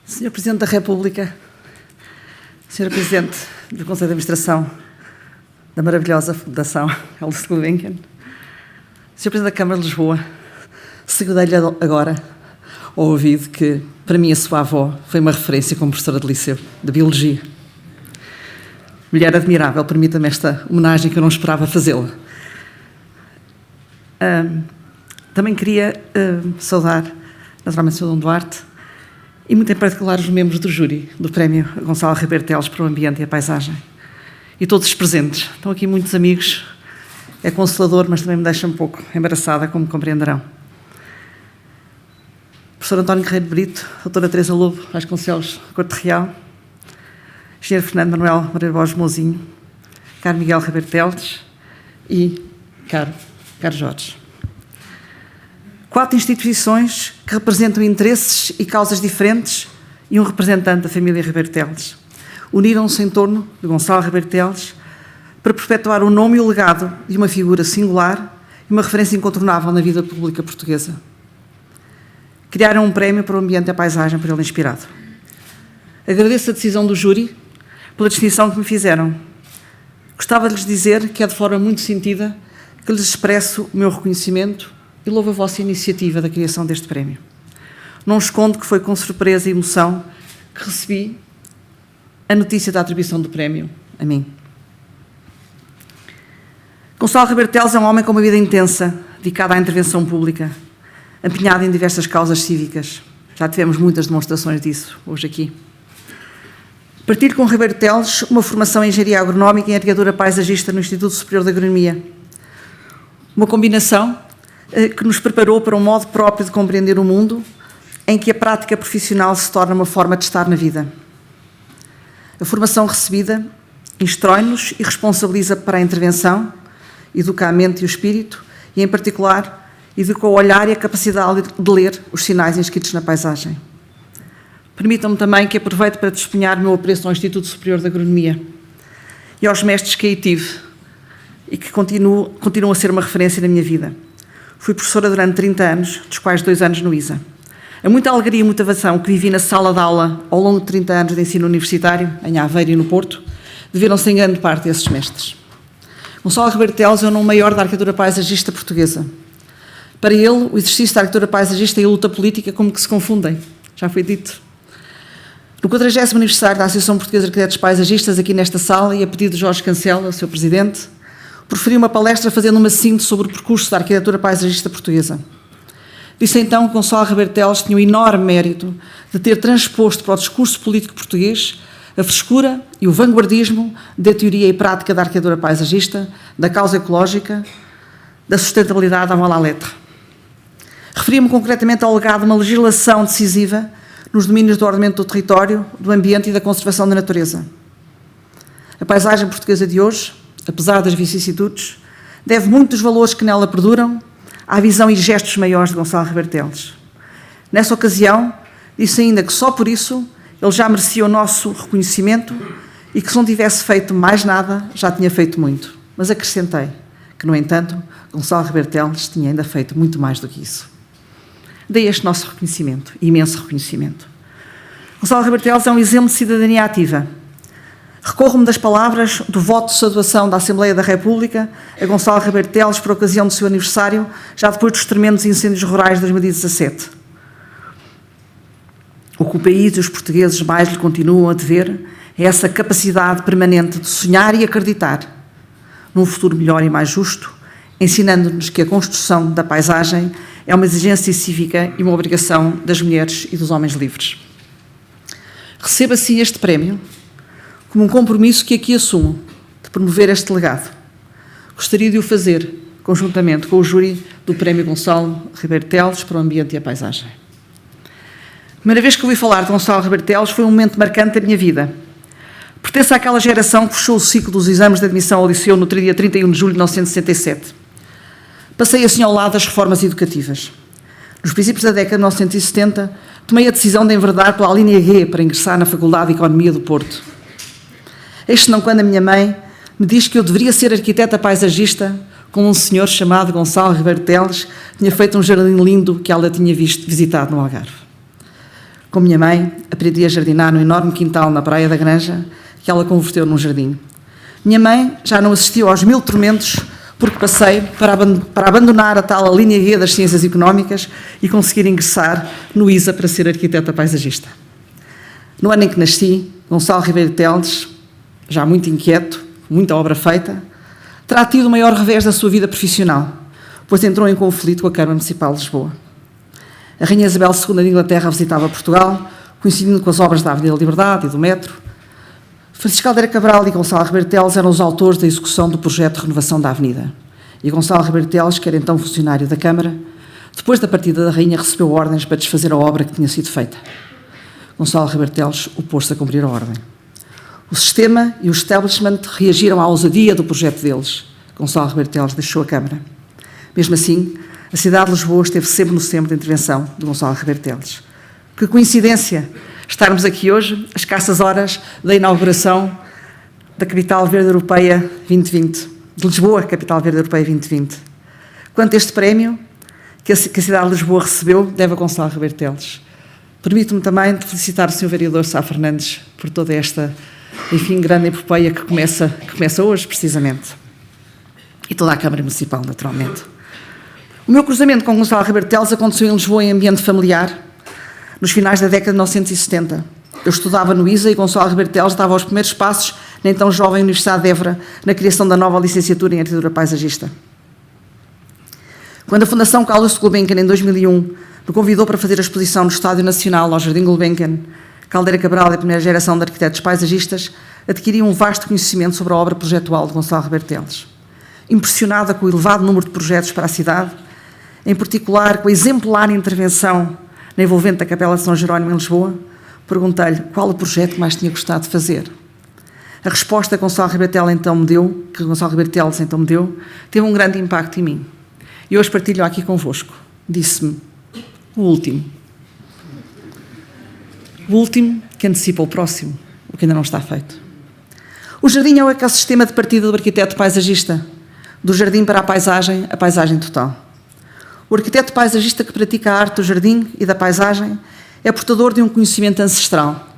S10: Senhor Presidente da República, Senhor Presidente do Conselho de Administração da maravilhosa Fundação Carlos de Gulbenkian, Senhor Presidente da Câmara de Lisboa, segurei-lhe agora ao ouvido que, para mim, a sua avó foi uma referência como professora de liceu, de Biologia. Mulher admirável, permita-me esta homenagem que eu não esperava fazê-la. Também queria saudar, naturalmente, o Sr. Dom Duarte e, muito em particular, os membros do júri do Prémio Gonçalo Ribeiro Teles para o Ambiente e a Paisagem. E todos os presentes. Estão aqui muitos amigos. É consolador, mas também me deixa um pouco embaraçada, como compreenderão. Professor António Carreiro de Brito, doutora Teresa Lobo Vasconcelos, Corte Real, engenheiro Fernando Manuel Moreira Borges Mouzinho, caro Miguel Ribeiro Teles e caro Jorge. 4 instituições que representam interesses e causas diferentes e um representante da família Ribeiro Teles uniram-se em torno de Gonçalo Ribeiro Teles para perpetuar o nome e o legado de uma figura singular e uma referência incontornável na vida pública portuguesa. Criaram um prémio para o ambiente e a paisagem por ele inspirado. Agradeço a decisão do júri pela distinção que me fizeram. Gostava de lhes dizer que é de forma muito sentida que lhes expresso o meu reconhecimento e louvo a vossa iniciativa da criação deste prémio. Não escondo que foi com surpresa e emoção que recebi a notícia da atribuição do prémio a mim. Gonçalo Ribeiro Teles é um homem com uma vida intensa, dedicada à intervenção pública, empenhado em diversas causas cívicas. Já tivemos muitas demonstrações disso hoje aqui. Partilho com Ribeiro Teles uma formação em Engenharia Agronómica e em Agricultura Paisagista no Instituto Superior de Agronomia. Uma combinação que nos preparou para um modo próprio de compreender o mundo, em que a prática profissional se torna uma forma de estar na vida. A formação recebida instrói-nos e responsabiliza para a intervenção, educa a mente e o espírito, e, em particular, educa o olhar e a capacidade de ler os sinais inscritos na paisagem. Permitam-me também que aproveite para testemunhar o meu apreço ao Instituto Superior de Agronomia e aos mestres que aí tive e que continuam a ser uma referência na minha vida. Fui professora durante 30 anos, dos quais 2 anos no ISA. A muita alegria e motivação que vivi na sala de aula ao longo de 30 anos de ensino universitário, em Aveiro e no Porto, deveram-se em grande parte a esses mestres. Gonçalo Ribeiro Teles é o nome maior da arquitetura paisagista portuguesa. Para ele, o exercício da arquitetura paisagista e a luta política como que se confundem. Já foi dito. No 40º aniversário da Associação Portuguesa de Arquitetos Paisagistas, aqui nesta sala, e a pedido de Jorge Cancela, o seu presidente, proferi uma palestra fazendo uma síntese sobre o percurso da arquitetura paisagista portuguesa. Disse então que Gonçalo Ribeiro Teles tinha o enorme mérito de ter transposto para o discurso político português a frescura e o vanguardismo da teoria e prática da arquitetura paisagista, da causa ecológica, da sustentabilidade à mala à letra. Referia-me concretamente ao legado de uma legislação decisiva nos domínios do ordenamento do território, do ambiente e da conservação da natureza. A paisagem portuguesa de hoje, apesar das vicissitudes, deve muito dos valores que nela perduram à visão e gestos maiores de Gonçalo Ribeiro Teles. Nessa ocasião, disse ainda que só por isso ele já merecia o nosso reconhecimento e que se não tivesse feito mais nada, já tinha feito muito. Mas acrescentei que, no entanto, Gonçalo Ribeiro Teles tinha ainda feito muito mais do que isso. Daí este nosso reconhecimento, imenso reconhecimento. Gonçalo Ribeiro Teles é um exemplo de cidadania ativa. Recorro-me das palavras do voto de saudação da Assembleia da República a Gonçalo Ribeiro Teles por ocasião do seu aniversário, já depois dos tremendos incêndios rurais de 2017. O que o país e os portugueses mais lhe continuam a dever é essa capacidade permanente de sonhar e acreditar num futuro melhor e mais justo, ensinando-nos que a construção da paisagem é uma exigência cívica e uma obrigação das mulheres e dos homens livres. Recebo assim este prémio como um compromisso que aqui assumo de promover este legado. Gostaria de o fazer conjuntamente com o júri do Prémio Gonçalo Ribeiro Teles para o Ambiente e a Paisagem. A primeira vez que ouvi falar de Gonçalo Ribeiro Teles foi um momento marcante da minha vida. Pertence àquela geração que fechou o ciclo dos exames de admissão ao liceu no dia 31 de julho de 1967. Passei assim ao lado das reformas educativas. Nos princípios da década de 1970, tomei a decisão de enverdar pela linha G para ingressar na Faculdade de Economia do Porto. Este não quando a minha mãe me diz que eu deveria ser arquiteta paisagista, como um senhor chamado Gonçalo Ribeiro Teles tinha feito um jardim lindo que ela tinha visitado no Algarve. Com minha mãe, aprendi a jardinar no enorme quintal na Praia da Granja, que ela converteu num jardim. Minha mãe já não assistiu aos 1000 tormentos porque passei para abandonar a tal linha guia das ciências económicas e conseguir ingressar no ISA para ser arquiteta paisagista. No ano em que nasci, Gonçalo Ribeiro Teles, já muito inquieto, muita obra feita, terá tido o maior revés da sua vida profissional, pois entrou em conflito com a Câmara Municipal de Lisboa. A Rainha Isabel II de Inglaterra visitava Portugal, coincidindo com as obras da Avenida da Liberdade e do metro. Francisco Caldeira Cabral e Gonçalo Ribeiro Teles eram os autores da execução do projeto de renovação da avenida. E Gonçalo Ribeiro Teles, que era então funcionário da Câmara, depois da partida da Rainha, recebeu ordens para desfazer a obra que tinha sido feita. Gonçalo Ribeiro Teles opôs-se a cumprir a ordem. O sistema e o establishment reagiram à ousadia do projeto deles. Gonçalo Ribeiro Teles deixou a Câmara. Mesmo assim, a cidade de Lisboa esteve sempre no centro da intervenção de Gonçalo Ribeiro Teles. Que coincidência estarmos aqui hoje, às escassas horas da inauguração da Capital Verde Europeia 2020, de Lisboa, Capital Verde Europeia 2020. Quanto a este prémio que a cidade de Lisboa recebeu, deve a Gonçalo Ribeiro Teles. Permito-me também de felicitar o Sr. Vereador Sá Fernandes por toda esta, enfim, grande epopeia que começa hoje, precisamente. E toda a Câmara Municipal, naturalmente. O meu cruzamento com Gonçalo Ribeiro Teles aconteceu em Lisboa em ambiente familiar, nos finais da década de 1970. Eu estudava no ISA e Gonçalo Ribeiro Teles dava os primeiros passos na então jovem Universidade de Évora na criação da nova licenciatura em Arquitetura Paisagista. Quando a Fundação Carlos Gulbenkian, em 2001, me convidou para fazer a exposição no Estádio Nacional ao Jardim Gulbenkian, Caldeira Cabral e a primeira geração de arquitetos paisagistas, adquiri um vasto conhecimento sobre a obra projetual de Gonçalo Ribeiro Teles. Impressionada com o elevado número de projetos para a cidade, em particular com a exemplar intervenção na envolvente da Capela de São Jerónimo em Lisboa, perguntei-lhe qual o projeto que mais tinha gostado de fazer. A resposta que Gonçalo Ribeiro Teles então me deu, teve um grande impacto em mim. E hoje partilho aqui convosco. Disse-me, o último. O último que antecipa o próximo, o que ainda não está feito. O jardim é o ecossistema de partida do arquiteto paisagista, do jardim para a paisagem total. O arquiteto paisagista que pratica a arte do jardim e da paisagem é portador de um conhecimento ancestral.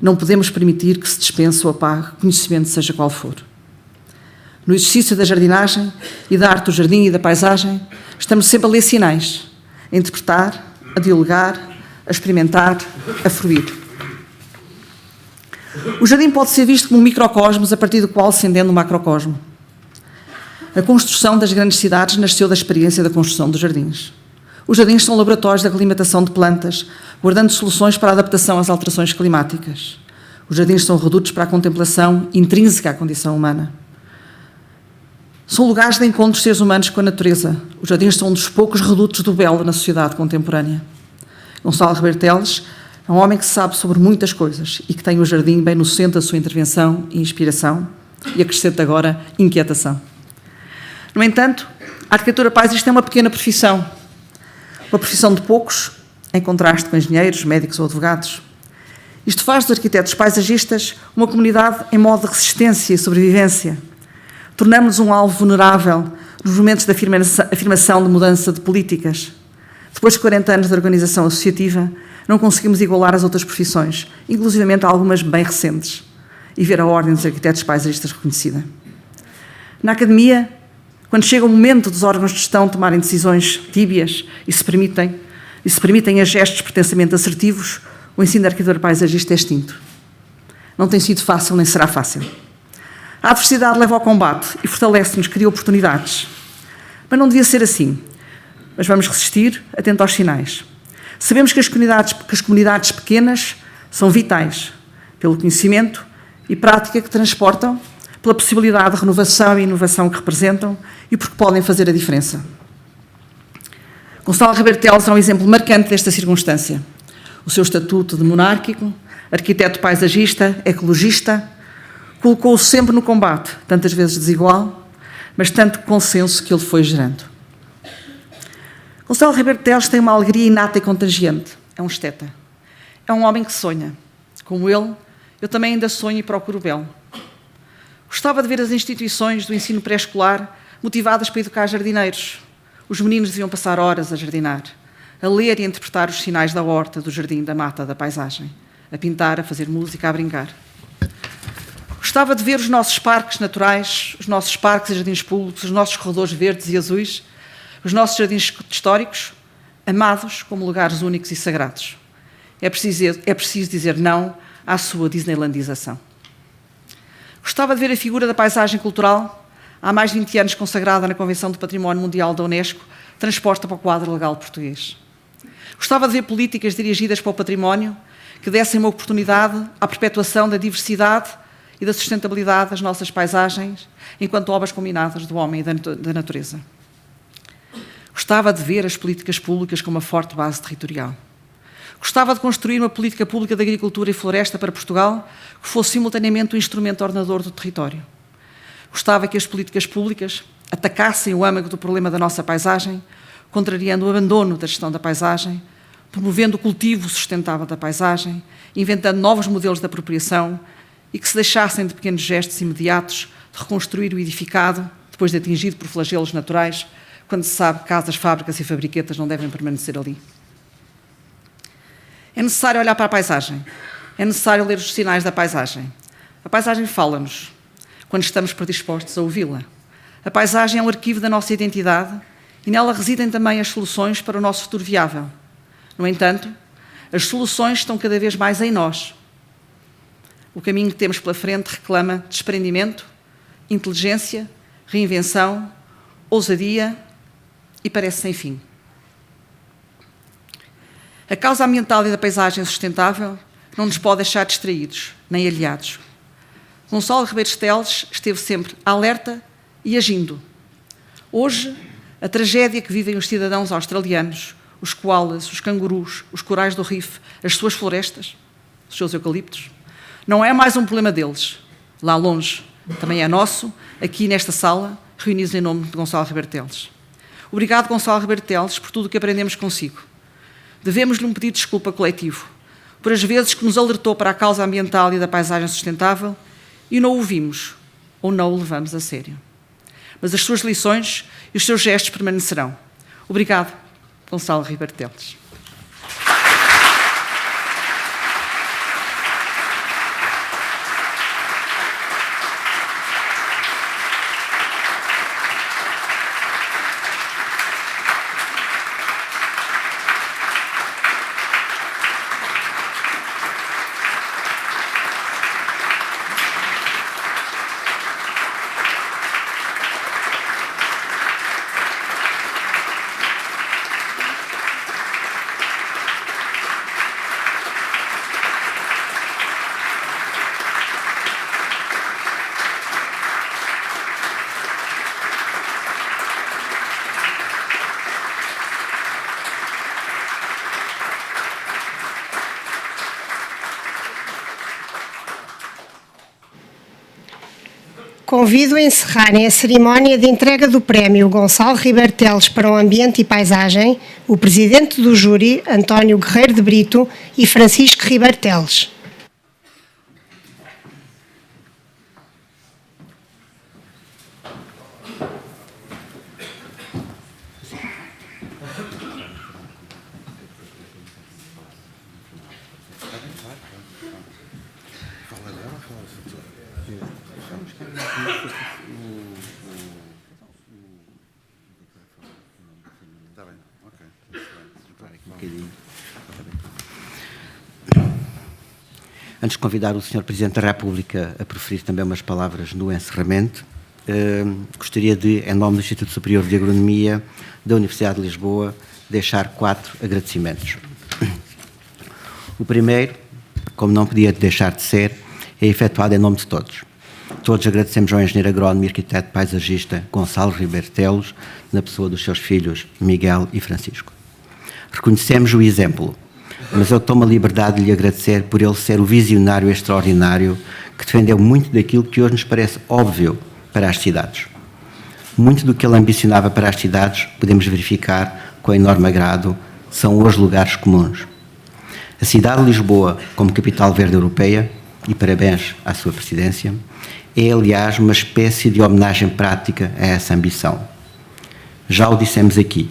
S10: Não podemos permitir que se dispense ou apague conhecimento, seja qual for. No exercício da jardinagem e da arte do jardim e da paisagem, estamos sempre a ler sinais, a interpretar, a dialogar, a experimentar, a fruir. O jardim pode ser visto como um microcosmos a partir do qual se entende um macrocosmo. A construção das grandes cidades nasceu da experiência da construção dos jardins. Os jardins são laboratórios de aclimatação de plantas, guardando soluções para a adaptação às alterações climáticas. Os jardins são redutos para a contemplação intrínseca à condição humana. São lugares de encontro dos seres humanos com a natureza. Os jardins são um dos poucos redutos do belo na sociedade contemporânea. Gonçalo Ribeiro Teles é um homem que sabe sobre muitas coisas e que tem o jardim bem no centro da sua intervenção e inspiração e, acrescento agora, inquietação. No entanto, a arquitetura paisagista é uma pequena profissão. Uma profissão de poucos, em contraste com engenheiros, médicos ou advogados. Isto faz dos arquitetos paisagistas uma comunidade em modo de resistência e sobrevivência. Tornamos-nos um alvo vulnerável nos momentos de afirmação de mudança de políticas. Depois de 40 anos de organização associativa, não conseguimos igualar as outras profissões, inclusivamente algumas bem recentes, e ver a Ordem dos Arquitetos Paisagistas reconhecida. Na academia, quando chega o momento dos órgãos de gestão tomarem decisões tíbias e se permitem a gestos pretensamente assertivos, o ensino de arquitetura paisagista é extinto. Não tem sido fácil nem será fácil. A adversidade leva ao combate e fortalece-nos, cria oportunidades. Mas não devia ser assim. Mas vamos resistir, atento aos sinais. Sabemos que as comunidades pequenas são vitais, pelo conhecimento e prática que transportam, pela possibilidade de renovação e inovação que representam e porque podem fazer a diferença. Gonçalo Ribeiro Teles é um exemplo marcante desta circunstância. O seu estatuto de monárquico, arquiteto paisagista, ecologista, colocou-o sempre no combate, tantas vezes desigual, mas tanto consenso que ele foi gerando. Gonçalo Ribeiro Teles tem uma alegria inata e contagiante. É um esteta. É um homem que sonha. Como ele, eu também ainda sonho e procuro o belo. Gostava de ver as instituições do ensino pré-escolar motivadas para educar jardineiros. Os meninos deviam passar horas a jardinar, a ler e a interpretar os sinais da horta, do jardim, da mata, da paisagem, a pintar, a fazer música, a brincar. Gostava de ver os nossos parques naturais, os nossos parques e jardins públicos, os nossos corredores verdes e azuis, os nossos jardins históricos, amados como lugares únicos e sagrados. É preciso dizer não à sua disneylandização. Gostava de ver a figura da paisagem cultural, há mais de 20 anos consagrada na Convenção do Património Mundial da Unesco, transposta para o quadro legal português. Gostava de ver políticas dirigidas para o património que dessem uma oportunidade à perpetuação da diversidade e da sustentabilidade das nossas paisagens enquanto obras combinadas do homem e da natureza. Gostava de ver as políticas públicas com uma forte base territorial. Gostava de construir uma política pública de agricultura e floresta para Portugal que fosse simultaneamente um instrumento ordenador do território. Gostava que as políticas públicas atacassem o âmago do problema da nossa paisagem, contrariando o abandono da gestão da paisagem, promovendo o cultivo sustentável da paisagem, inventando novos modelos de apropriação e que se deixassem de pequenos gestos imediatos de reconstruir o edificado depois de atingido por flagelos naturais, quando se sabe que casas, fábricas e fabriquetas não devem permanecer ali. É necessário olhar para a paisagem, é necessário ler os sinais da paisagem. A paisagem fala-nos quando estamos predispostos a ouvi-la. A paisagem é um arquivo da nossa identidade e nela residem também as soluções para o nosso futuro viável. No entanto, as soluções estão cada vez mais em nós. O caminho que temos pela frente reclama desprendimento, inteligência, reinvenção, ousadia e parece sem fim. A causa ambiental e da paisagem sustentável não nos pode deixar distraídos, nem aliados. Gonçalo Ribeiro Teles esteve sempre alerta e agindo. Hoje, a tragédia que vivem os cidadãos australianos, os koalas, os cangurus, os corais do Rif, as suas florestas, os seus eucaliptos, não é mais um problema deles, lá longe, também é nosso, aqui nesta sala, reunidos em nome de Gonçalo Ribeiro Teles. Obrigado, Gonçalo Ribeiro Teles, por tudo o que aprendemos consigo. Devemos-lhe um pedido de desculpa coletivo, por as vezes que nos alertou para a causa ambiental e da paisagem sustentável e não o ouvimos ou não o levamos a sério. Mas as suas lições e os seus gestos permanecerão. Obrigado, Gonçalo Ribeiro Teles.
S1: Convido a encerrarem a cerimónia de entrega do prémio Gonçalo Ribeiro Teles para o Ambiente e Paisagem, o presidente do júri, António Guerreiro de Brito, e Francisco Ribeiro Teles.
S19: Antes de convidar o Sr. Presidente da República a proferir também umas palavras no encerramento, gostaria de, em nome do Instituto Superior de Agronomia da Universidade de Lisboa, deixar 4 agradecimentos. O primeiro, como não podia deixar de ser, é efetuado em nome de todos. Todos agradecemos ao engenheiro agrónomo e arquiteto paisagista Gonçalo Ribeiro Teles, na pessoa dos seus filhos Miguel e Francisco. Reconhecemos o exemplo, mas eu tomo a liberdade de lhe agradecer por ele ser o visionário extraordinário que defendeu muito daquilo que hoje nos parece óbvio para as cidades. Muito do que ele ambicionava para as cidades, podemos verificar com enorme agrado, são hoje lugares comuns. A cidade de Lisboa, como capital verde europeia, e parabéns à sua presidência, é, aliás, uma espécie de homenagem prática a essa ambição. Já o dissemos aqui,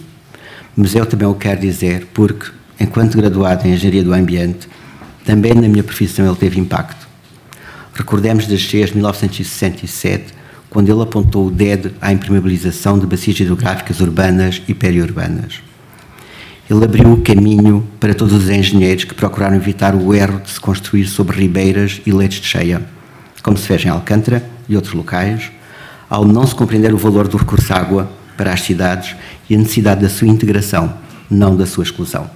S19: mas eu também o quero dizer porque, enquanto graduado em Engenharia do Ambiente, também na minha profissão ele teve impacto. Recordemos das cheias de 1967, quando ele apontou o dedo à impermeabilização de bacias hidrográficas urbanas e periurbanas. Ele abriu o caminho para todos os engenheiros que procuraram evitar o erro de se construir sobre ribeiras e leitos de cheia, como se fez em Alcântara e outros locais, ao não se compreender o valor do recurso à água para as cidades e a necessidade da sua integração, não da sua exclusão.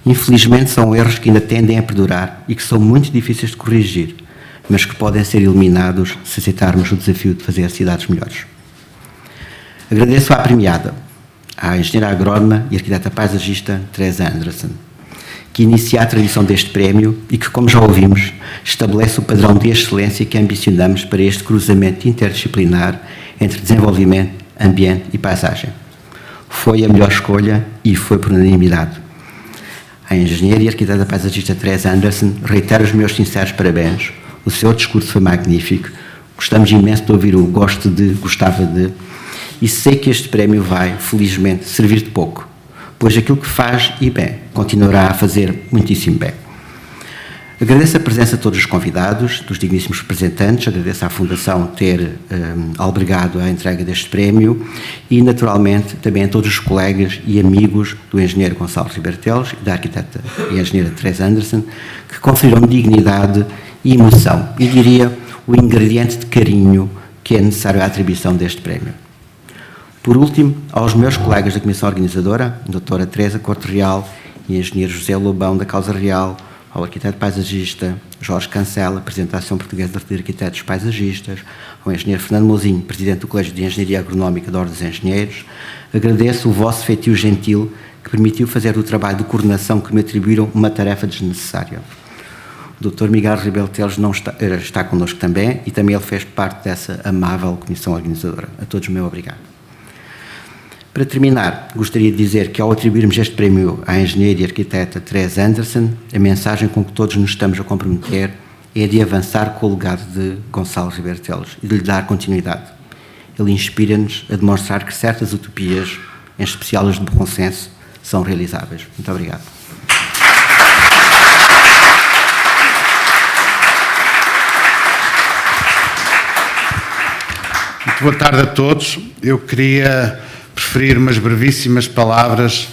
S19: Infelizmente, são erros que ainda tendem a perdurar e que são muito difíceis de corrigir, mas que podem ser eliminados se aceitarmos o desafio de fazer cidades melhores. Agradeço à premiada, à engenheira agrónoma e arquiteta paisagista Teresa Anderson, que inicia a tradição deste prémio e que, como já ouvimos, estabelece o padrão de excelência que ambicionamos para este cruzamento interdisciplinar entre desenvolvimento, ambiente e paisagem. Foi a melhor escolha e foi por unanimidade. À engenheira e arquiteta paisagista Teresa Anderson, reitero os meus sinceros parabéns. O seu discurso foi magnífico. Gostamos imenso de ouvir o gosto de, gostava de, e sei que este prémio vai, felizmente, servir de pouco, pois aquilo que faz e bem, continuará a fazer muitíssimo bem. Agradeço a presença de todos os convidados, dos digníssimos representantes, agradeço à Fundação ter albergado a entrega deste prémio e, naturalmente, também a todos os colegas e amigos do engenheiro Gonçalo Ribeiro Teles e da arquiteta e engenheira Teresa Anderson, que conferiram dignidade e emoção, e diria o ingrediente de carinho que é necessário à atribuição deste prémio. Por último, aos meus colegas da Comissão Organizadora, a doutora Teresa Corte Real e o engenheiro José Lobão da Causa Real, ao arquiteto paisagista Jorge Cancela, Presidente da Associação Portuguesa de Arquitetos Paisagistas, ao engenheiro Fernando Mouzinho, Presidente do Colégio de Engenharia Agronómica da Ordem dos Engenheiros, agradeço o vosso feitio gentil que permitiu fazer do trabalho de coordenação que me atribuíram uma tarefa desnecessária. O Dr. Miguel Ribeiro Teles não está connosco também e também ele fez parte dessa amável Comissão Organizadora. A todos, meu obrigado. Para terminar, gostaria de dizer que ao atribuirmos este prémio à engenheira e arquiteta Teresa Anderson, a mensagem com que todos nos estamos a comprometer é de avançar com o legado de Gonçalo Ribeiro Teles e de lhe dar continuidade. Ele inspira-nos a demonstrar que certas utopias, em especial as de bom senso, são realizáveis. Muito obrigado.
S20: Muito boa tarde a todos. Eu queria preferir umas brevíssimas palavras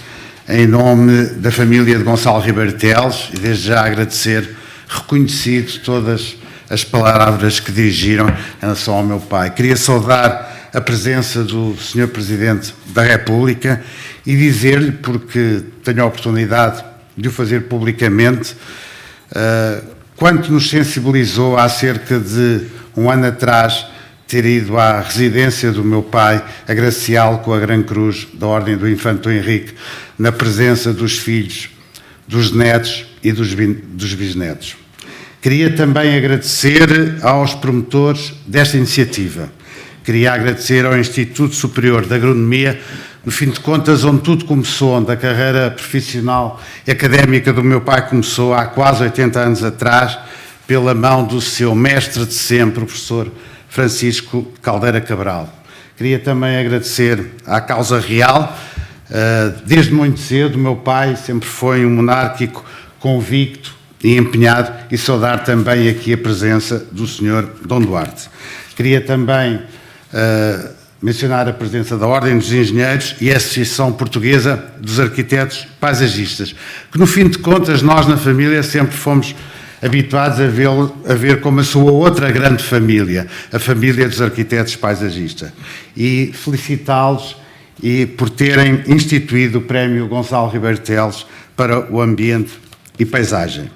S20: em nome da família de Gonçalo Ribeiro Teles e desde já agradecer, reconhecido todas as palavras que dirigiram em relação ao meu pai. Queria saudar a presença do Sr. Presidente da República e dizer-lhe, porque tenho a oportunidade de o fazer publicamente, quanto nos sensibilizou há cerca de um ano atrás ter ido à residência do meu pai, agraciá-lo com a Gran Cruz da Ordem do Infante Henrique, na presença dos filhos, dos netos e dos bisnetos. Queria também agradecer aos promotores desta iniciativa. Queria agradecer ao Instituto Superior de Agronomia, no fim de contas, onde tudo começou, onde a carreira profissional e académica do meu pai começou há quase 80 anos atrás, pela mão do seu mestre de sempre, o professor Francisco Caldeira Cabral. Queria também agradecer à Causa Real. Desde muito cedo, o meu pai sempre foi um monárquico convicto e empenhado, e saudar também aqui a presença do Sr. Dom Duarte. Queria também mencionar a presença da Ordem dos Engenheiros e a Associação Portuguesa dos Arquitetos Paisagistas, que no fim de contas nós na família sempre fomos habituados a ver como a sua outra grande família, a família dos arquitetos paisagistas. E felicitá-los e por terem instituído o Prémio Gonçalo Ribeiro Teles para o Ambiente e Paisagem.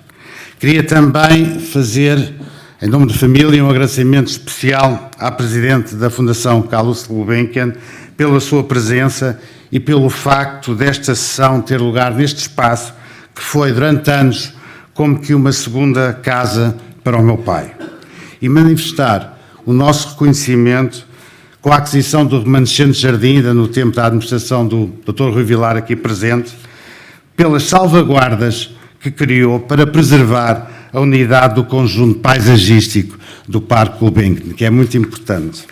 S20: Queria também fazer, em nome da família, um agradecimento especial à Presidente da Fundação Carlos Gulbenkian pela sua presença e pelo facto desta sessão ter lugar neste espaço que foi, durante anos, como que uma segunda casa para o meu pai. E manifestar o nosso reconhecimento com a aquisição do remanescente jardim, ainda no tempo da administração do Dr. Rui Vilar, aqui presente, pelas salvaguardas que criou para preservar a unidade do conjunto paisagístico do Parque Gulbenkian, que é muito importante.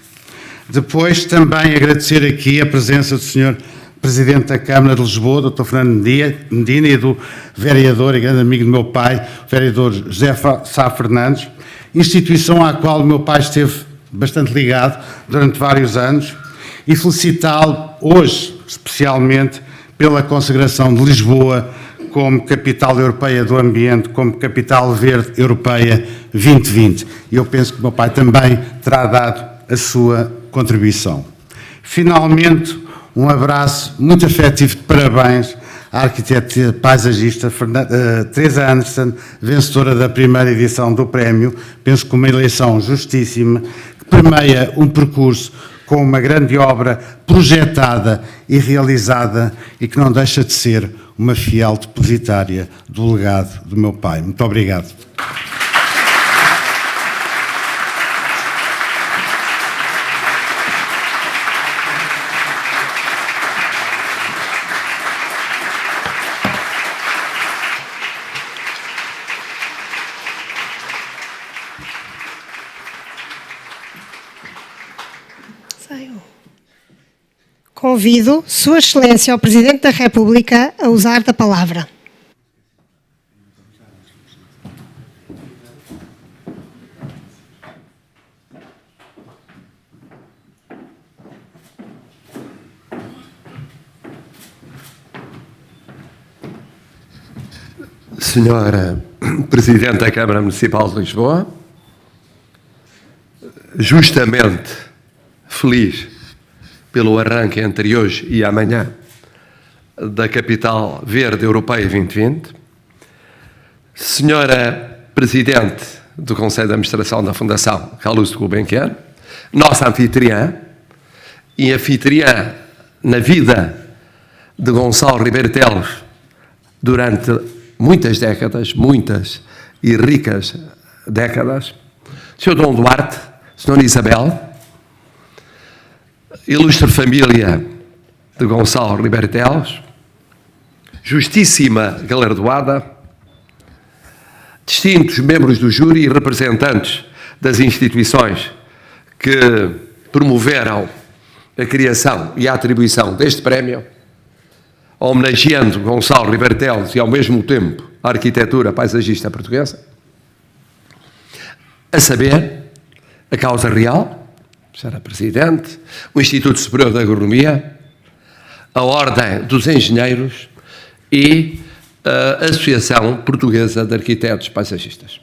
S20: Depois também agradecer aqui a presença do Sr. Presidente da Câmara de Lisboa, Dr. Fernando Medina, e do vereador e grande amigo do meu pai, o vereador José Sá Fernandes, instituição à qual o meu pai esteve bastante ligado durante vários anos, e felicitá-lo hoje, especialmente, pela consagração de Lisboa como Capital Europeia do Ambiente, como Capital Verde Europeia 2020. E eu penso que o meu pai também terá dado a sua contribuição. Finalmente, um abraço muito afetivo de parabéns à arquiteta paisagista Teresa Anderson, vencedora da primeira edição do prémio. Penso que uma eleição justíssima, que permeia um percurso com uma grande obra projetada e realizada e que não deixa de ser uma fiel depositária do legado do meu pai. Muito obrigado.
S1: Convido Sua Excelência, o Presidente da República, a usar da palavra.
S21: Senhora Presidente da Câmara Municipal de Lisboa, justamente feliz pelo arranque entre hoje e amanhã da Capital Verde Europeia 2020, Senhora Presidente do Conselho de Administração da Fundação Carlos de Gulbenkian, nossa anfitriã e anfitriã na vida de Gonçalo Ribeiro Teles durante muitas décadas, muitas e ricas décadas, Sr. Dom Duarte, Sra. Isabel, ilustre família de Gonçalo Ribeiro Teles, justíssima galardoada, distintos membros do júri e representantes das instituições que promoveram a criação e a atribuição deste prémio, homenageando Gonçalo Ribeiro Teles e, ao mesmo tempo, a arquitetura paisagista portuguesa, a saber, a causa real, Sra. Presidente, o Instituto Superior de Agronomia, a Ordem dos Engenheiros e a Associação Portuguesa de Arquitetos Paisagistas.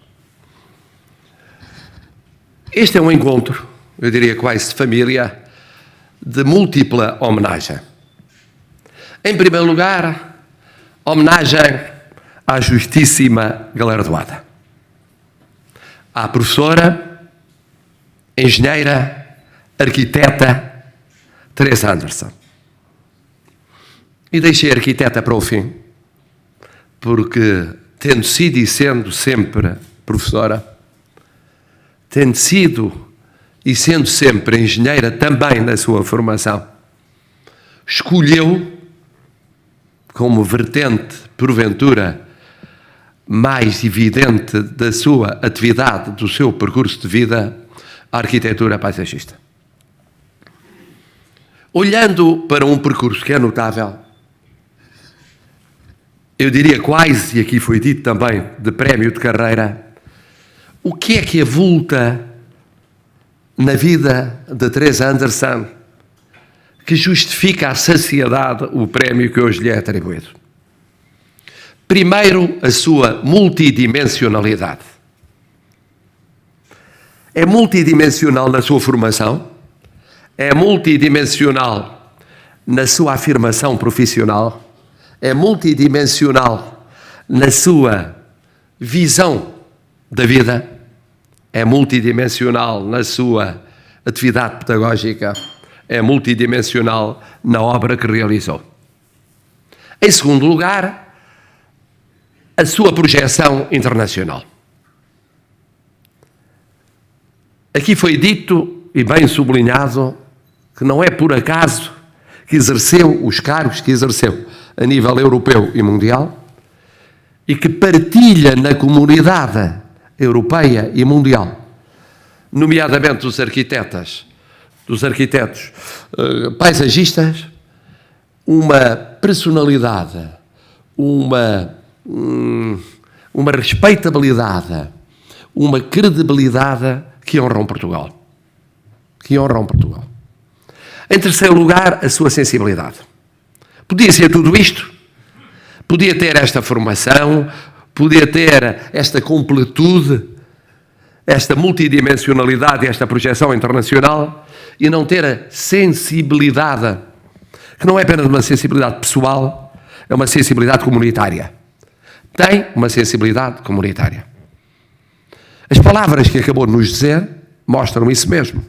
S21: Este é um encontro, eu diria quase de família, de múltipla homenagem. Em primeiro lugar, homenagem à justíssima galardoada, à professora, engenheira, arquiteta Teresa Anderson. E deixei a arquiteta para o fim, porque, tendo sido e sendo sempre professora, tendo sido e sendo sempre engenheira também na sua formação, escolheu como vertente, porventura, mais evidente da sua atividade, do seu percurso de vida, a arquitetura paisagista. Olhando para um percurso que é notável, eu diria quase, e aqui foi dito também, de prémio de carreira, o que é que avulta na vida de Teresa Anderson que justifica à saciedade o prémio que hoje lhe é atribuído? Primeiro, a sua multidimensionalidade. É multidimensional na sua formação, é multidimensional na sua afirmação profissional, é multidimensional na sua visão da vida, é multidimensional na sua atividade pedagógica, é multidimensional na obra que realizou. Em segundo lugar, a sua projeção internacional. Aqui foi dito e bem sublinhado que não é por acaso que exerceu os cargos que exerceu a nível europeu e mundial e que partilha na comunidade europeia e mundial, nomeadamente dos arquitetos paisagistas, uma personalidade, uma respeitabilidade, uma credibilidade que honram Portugal. Em terceiro lugar, a sua sensibilidade. Podia ser tudo isto, podia ter esta formação, podia ter esta completude, esta multidimensionalidade, esta projeção internacional, e não ter a sensibilidade, que não é apenas uma sensibilidade pessoal, é uma sensibilidade comunitária. Tem uma sensibilidade comunitária. As palavras que acabou de nos dizer mostram isso mesmo.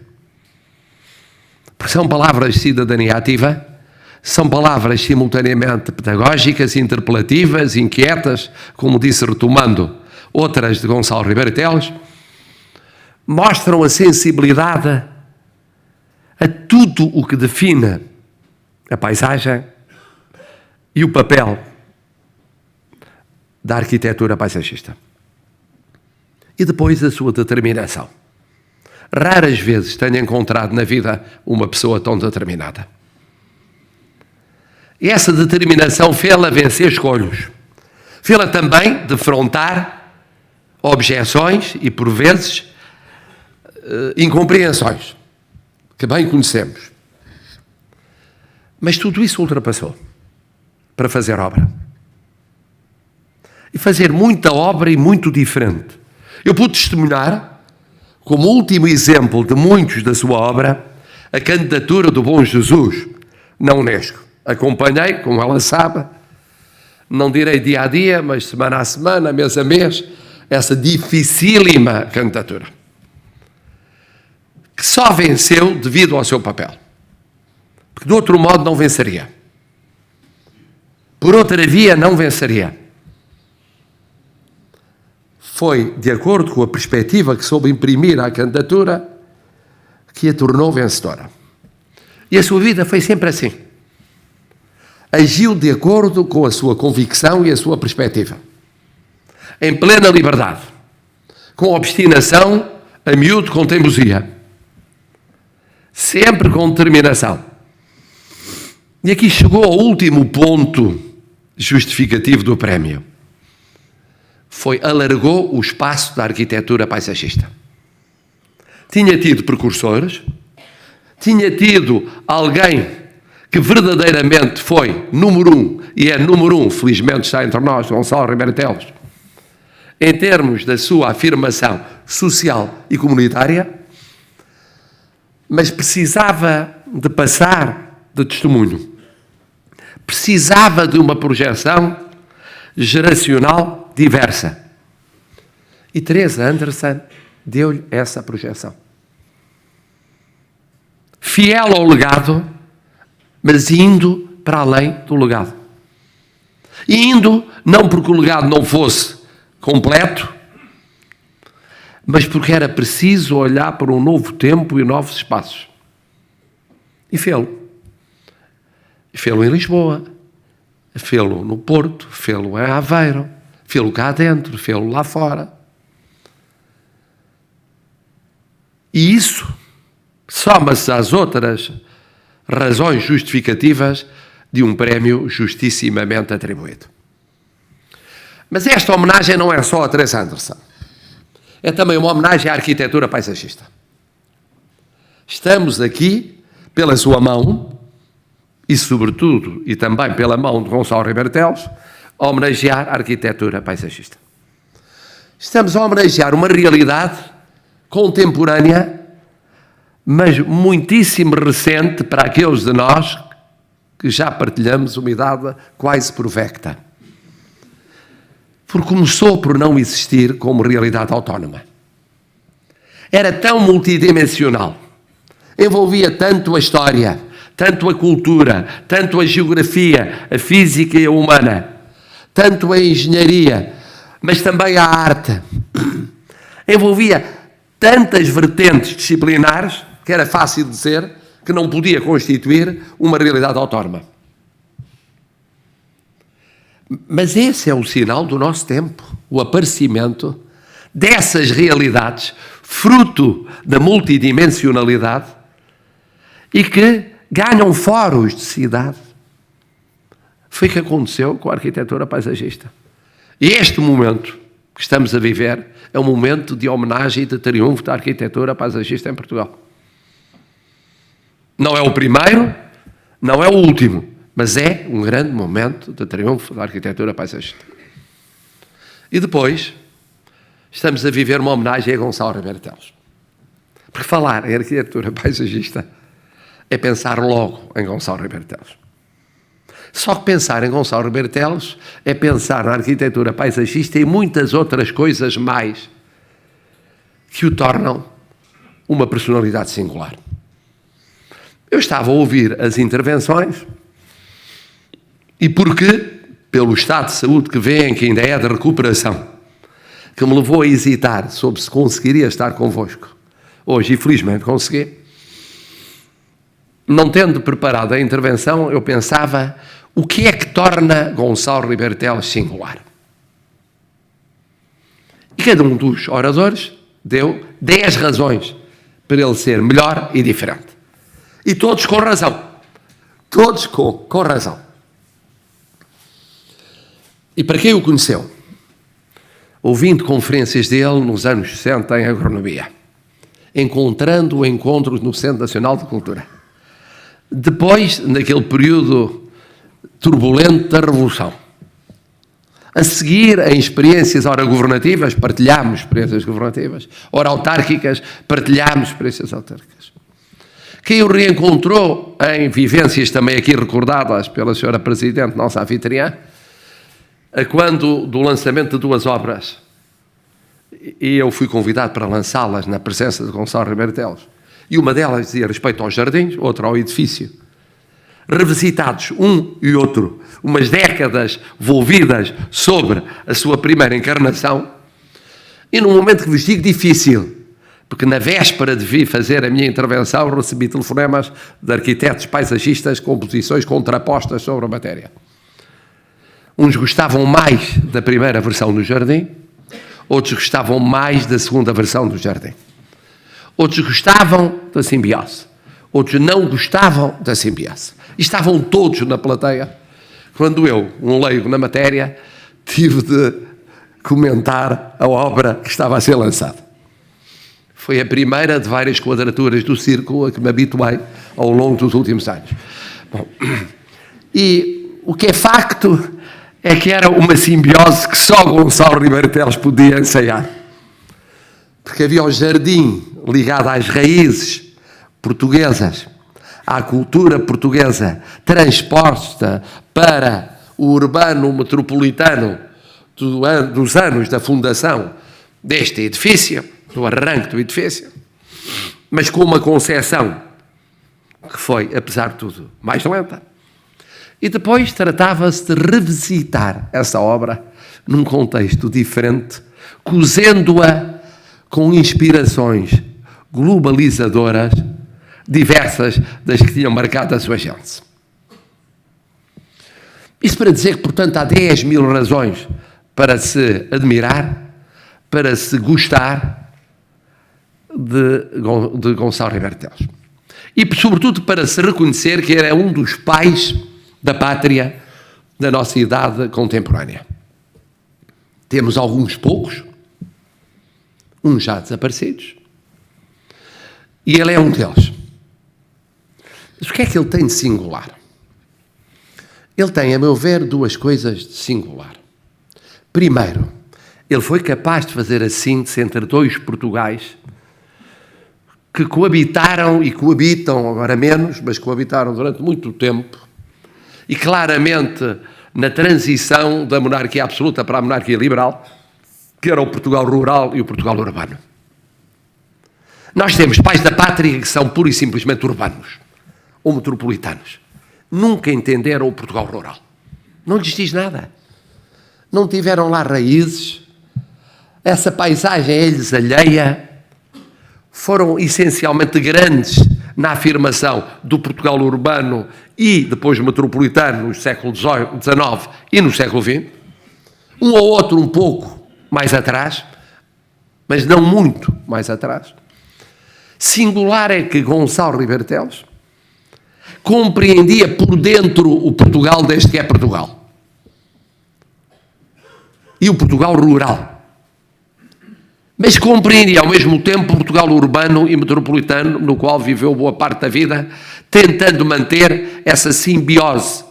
S21: Porque são palavras de cidadania ativa, são palavras simultaneamente pedagógicas, interpelativas, inquietas, como disse, retomando outras de Gonçalo Ribeiro Teles, mostram a sensibilidade a tudo o que define a paisagem e o papel da arquitetura paisagista. E depois a sua determinação. Raras vezes tenho encontrado na vida uma pessoa tão determinada. E essa determinação fê-la vencer escolhos. Fê-la também defrontar objeções e, por vezes, incompreensões, que bem conhecemos. Mas tudo isso ultrapassou para fazer obra. E fazer muita obra e muito diferente. Eu pude testemunhar, como último exemplo de muitos da sua obra, a candidatura do Bom Jesus na Unesco. Acompanhei, como ela sabe, não direi dia a dia, mas semana a semana, mês a mês, essa dificílima candidatura, que só venceu devido ao seu papel. Porque de outro modo não venceria. Por outra via não venceria. Foi de acordo com a perspectiva que soube imprimir à candidatura que a tornou vencedora. E a sua vida foi sempre assim. Agiu de acordo com a sua convicção e a sua perspectiva. Em plena liberdade. Com obstinação, a miúdo, com teimosia. Sempre com determinação. E aqui chegou ao último ponto justificativo do prémio. Alargou o espaço da arquitetura paisagista. Tinha tido precursores, tinha tido alguém que verdadeiramente foi número um, e é número um, felizmente está entre nós, Gonçalo Ribeiro Teles, em termos da sua afirmação social e comunitária, mas precisava de passar de testemunho. Precisava de uma projeção geracional diversa. E Teresa Anderson deu-lhe essa projeção. Fiel ao legado, mas indo para além do legado. E indo, não porque o legado não fosse completo, mas porque era preciso olhar para um novo tempo e novos espaços. E fê-lo. Fê-lo em Lisboa, fê-lo no Porto, fê-lo em Aveiro, fê-lo cá dentro, fê-lo lá fora. E isso soma-se às outras razões justificativas de um prémio justissimamente atribuído. Mas esta homenagem não é só a Teresa Anderson. É também uma homenagem à arquitetura paisagista. Estamos aqui, pela sua mão, e sobretudo, e também pela mão de Gonçalo Ribeiro Teles, a homenagear a arquitetura paisagista. Estamos a homenagear uma realidade contemporânea, mas muitíssimo recente para aqueles de nós que já partilhamos uma idade quase provecta. Porque começou por não existir como realidade autónoma. Era tão multidimensional, envolvia tanto a história, tanto a cultura, tanto a geografia, a física e a humana, tanto a engenharia, mas também a arte. Envolvia tantas vertentes disciplinares que era fácil dizer que não podia constituir uma realidade autónoma. Mas esse é o sinal do nosso tempo, o aparecimento dessas realidades, fruto da multidimensionalidade, e que ganham fóruns de cidade. Foi o que aconteceu com a arquitetura paisagista. E este momento que estamos a viver é um momento de homenagem e de triunfo da arquitetura paisagista em Portugal. Não é o primeiro, não é o último, mas é um grande momento de triunfo da arquitetura paisagista. E depois, estamos a viver uma homenagem a Gonçalo Ribeiro Teles. Porque falar em arquitetura paisagista é pensar logo em Gonçalo Ribeiro Teles. Só que pensar em Gonçalo Ribeiro Teles é pensar na arquitetura paisagista e muitas outras coisas mais que o tornam uma personalidade singular. Eu estava a ouvir as intervenções e porque, pelo estado de saúde que veem, que ainda é de recuperação, que me levou a hesitar sobre se conseguiria estar convosco hoje, e felizmente consegui, não tendo preparado a intervenção, eu pensava: o que é que torna Gonçalo Ribeiro Teles singular? E cada um dos oradores deu 10 razões para ele ser melhor e diferente. E todos com razão. Todos com razão. E para quem o conheceu, ouvindo conferências dele nos anos 60 em agronomia, encontrando encontros no Centro Nacional de Cultura, depois, naquele período turbulento da Revolução, a seguir em experiências, ora governativas, partilhámos experiências governativas, ora autárquicas, partilhámos experiências autárquicas. Quem o reencontrou em vivências também aqui recordadas pela senhora Presidente, nossa anfitriã, quando do lançamento de 2 obras, e eu fui convidado para lançá-las na presença de Gonçalo Ribeiro Teles, e uma delas dizia respeito aos jardins, outra ao edifício, revisitados um e outro, umas décadas volvidas sobre a sua primeira encarnação, e num momento que vos digo difícil, porque na véspera de vir fazer a minha intervenção recebi telefonemas de arquitetos paisagistas com posições contrapostas sobre a matéria. Uns gostavam mais da primeira versão do jardim, outros gostavam mais da segunda versão do jardim. Outros gostavam da simbiose, outros não gostavam da simbiose. E estavam todos na plateia, quando eu, um leigo na matéria, tive de comentar a obra que estava a ser lançada. Foi a primeira de várias quadraturas do círculo a que me habituei ao longo dos últimos anos. Bom, e o que é facto é que era uma simbiose que só Gonçalo Ribeiro Teles podia ensaiar. Porque havia o jardim ligado às raízes portuguesas, à cultura portuguesa, transposta para o urbano metropolitano dos anos da fundação deste edifício, do arranque do edifício, mas com uma concepção que foi, apesar de tudo, mais lenta. E depois tratava-se de revisitar essa obra num contexto diferente, cozendo-a com inspirações globalizadoras diversas das que tinham marcado a sua gênese. Isso para dizer que, portanto, há 10 mil razões para se admirar, para se gostar de Gonçalo Ribeiro Teles. E, sobretudo, para se reconhecer que era um dos pais da pátria da nossa idade contemporânea. Temos alguns poucos, uns já desaparecidos, e ele é um deles. Mas o que é que ele tem de singular? Ele tem, a meu ver, 2 coisas de singular. Primeiro, ele foi capaz de fazer a síntese entre 2 Portugais que coabitaram e coabitam, agora menos, mas coabitaram durante muito tempo, e claramente na transição da monarquia absoluta para a monarquia liberal, que era o Portugal rural e o Portugal urbano. Nós temos pais da pátria que são pura e simplesmente urbanos ou metropolitanos. Nunca entenderam o Portugal rural. Não lhes diz nada. Não tiveram lá raízes. Essa paisagem é-lhes alheia. Foram essencialmente grandes na afirmação do Portugal urbano e depois metropolitano no século XIX e no século XX. Um ou outro um pouco mais atrás, mas não muito mais atrás. Singular é que Gonçalo Ribeiro Teles compreendia por dentro o Portugal desde que é Portugal. E o Portugal rural. Mas compreendia ao mesmo tempo o Portugal urbano e metropolitano, no qual viveu boa parte da vida, tentando manter essa simbiose,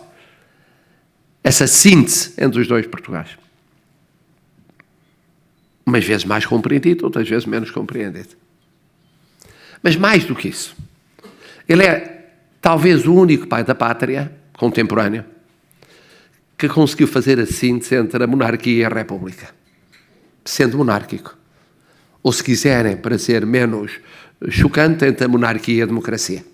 S21: essa síntese entre os dois Portugais. Umas vezes mais compreendido, outras vezes menos compreendido. Mas mais do que isso, ele é talvez o único pai da pátria contemporâneo que conseguiu fazer a síntese entre a monarquia e a república, sendo monárquico. Ou, se quiserem, para ser menos chocante, entre a monarquia e a democracia.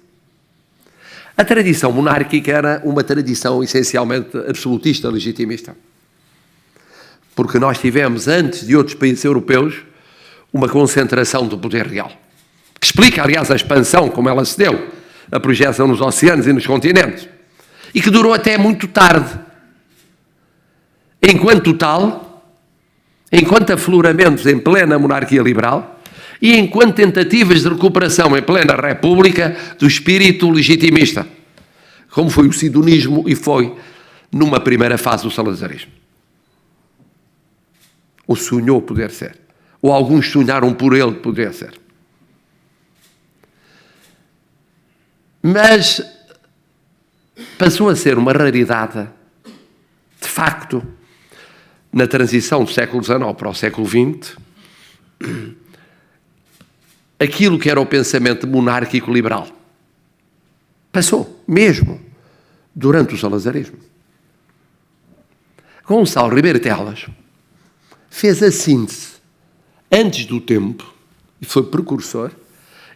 S21: A tradição monárquica era uma tradição essencialmente absolutista, legitimista. Porque nós tivemos, antes de outros países europeus, uma concentração do poder real. Que explica, aliás, a expansão, como ela se deu, a projeção nos oceanos e nos continentes. E que durou até muito tarde. Enquanto tal, enquanto afloramentos em plena monarquia liberal e enquanto tentativas de recuperação em plena república do espírito legitimista, como foi o sidonismo e foi, numa primeira fase, o salazarismo. Ou sonhou poder ser. Ou alguns sonharam por ele poder ser. Mas passou a ser uma raridade, de facto, na transição do século XIX para o século XX, aquilo que era o pensamento monárquico liberal. Passou, mesmo, durante o salazarismo. Gonçalo Ribeiro Teles fez a síntese, antes do tempo, e foi precursor,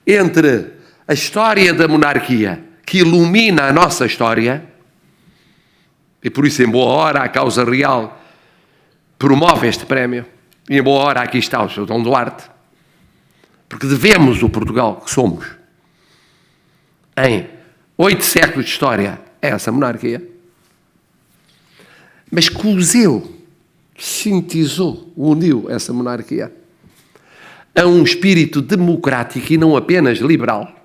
S21: entre a história da monarquia, que ilumina a nossa história, e por isso, em boa hora, a causa real promove este prémio, e em boa hora aqui está o Sr. Dom Duarte, porque devemos o Portugal que somos em 8 séculos de história a essa monarquia, mas cozeu, sintetizou, uniu essa monarquia a um espírito democrático e não apenas liberal.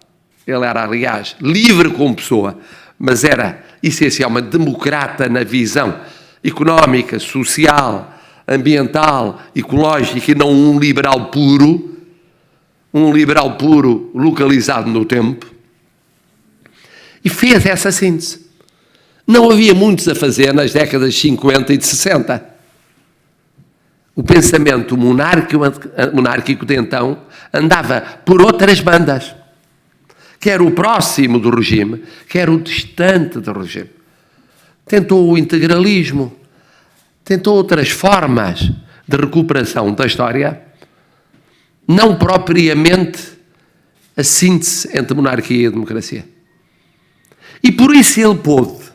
S21: Ele era, aliás, livre como pessoa, mas era essencialmente democrata na visão económica, social, ambiental, ecológica, e não um liberal puro localizado no tempo. E fez essa síntese. Não havia muitos a fazer nas décadas de 50 e de 60. O pensamento monárquico de então andava por outras bandas, quer o próximo do regime, quer o distante do regime. Tentou o integralismo, tentou outras formas de recuperação da história, não propriamente a síntese entre monarquia e democracia. E por isso ele pôde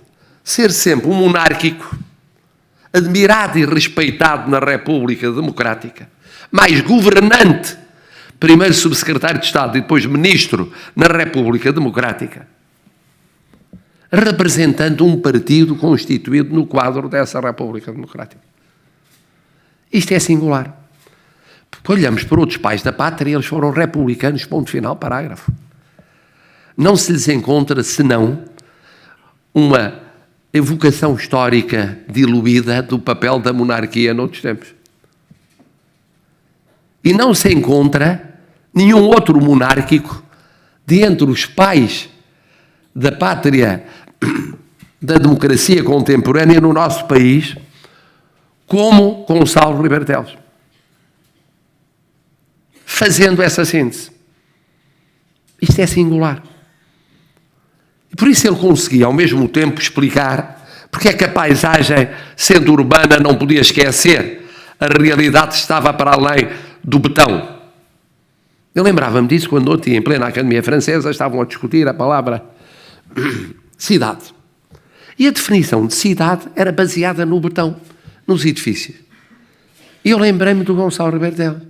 S21: ser sempre um monárquico, admirado e respeitado na República Democrática, mais governante, primeiro subsecretário de Estado e depois ministro na República Democrática, representando um partido constituído no quadro dessa República Democrática. Isto é singular. Porque olhamos para outros pais da pátria, eles foram republicanos, ponto final, parágrafo. Não se lhes encontra, senão, uma evocação histórica diluída do papel da monarquia noutros tempos. E não se encontra nenhum outro monárquico de entre os pais da pátria da democracia contemporânea no nosso país como Gonçalo Ribeiro Teles, fazendo essa síntese. Isto é singular. E por isso ele conseguia, ao mesmo tempo, explicar porque é que a paisagem, sendo urbana, não podia esquecer a realidade que estava para além do betão. Eu lembrava-me disso quando ontem, em plena Academia Francesa, estavam a discutir a palavra cidade. E a definição de cidade era baseada no betão, nos edifícios. E eu lembrei-me do Gonçalo Ribeiro Teles.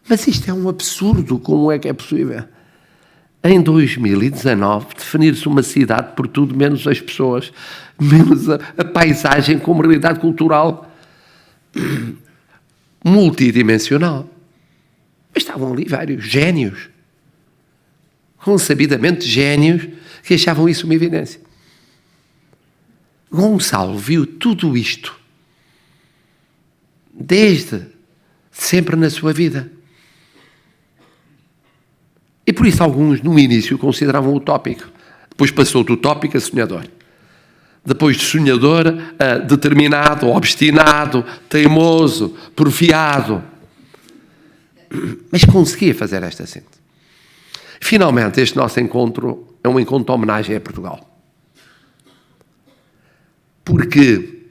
S21: Mas isto é um absurdo, como é que é possível? Em 2019, definir-se uma cidade por tudo menos as pessoas, menos a paisagem como realidade cultural multidimensional. Mas estavam ali vários génios, consabidamente génios, que achavam isso uma evidência. Gonçalo viu tudo isto, desde sempre na sua vida. E por isso alguns, no início, consideravam utópico. Depois passou do utópico a sonhador. Depois de sonhador a determinado, obstinado, teimoso, porfiado. Mas conseguia fazer esta síntese. Finalmente, este nosso encontro é um encontro de homenagem a Portugal. Porque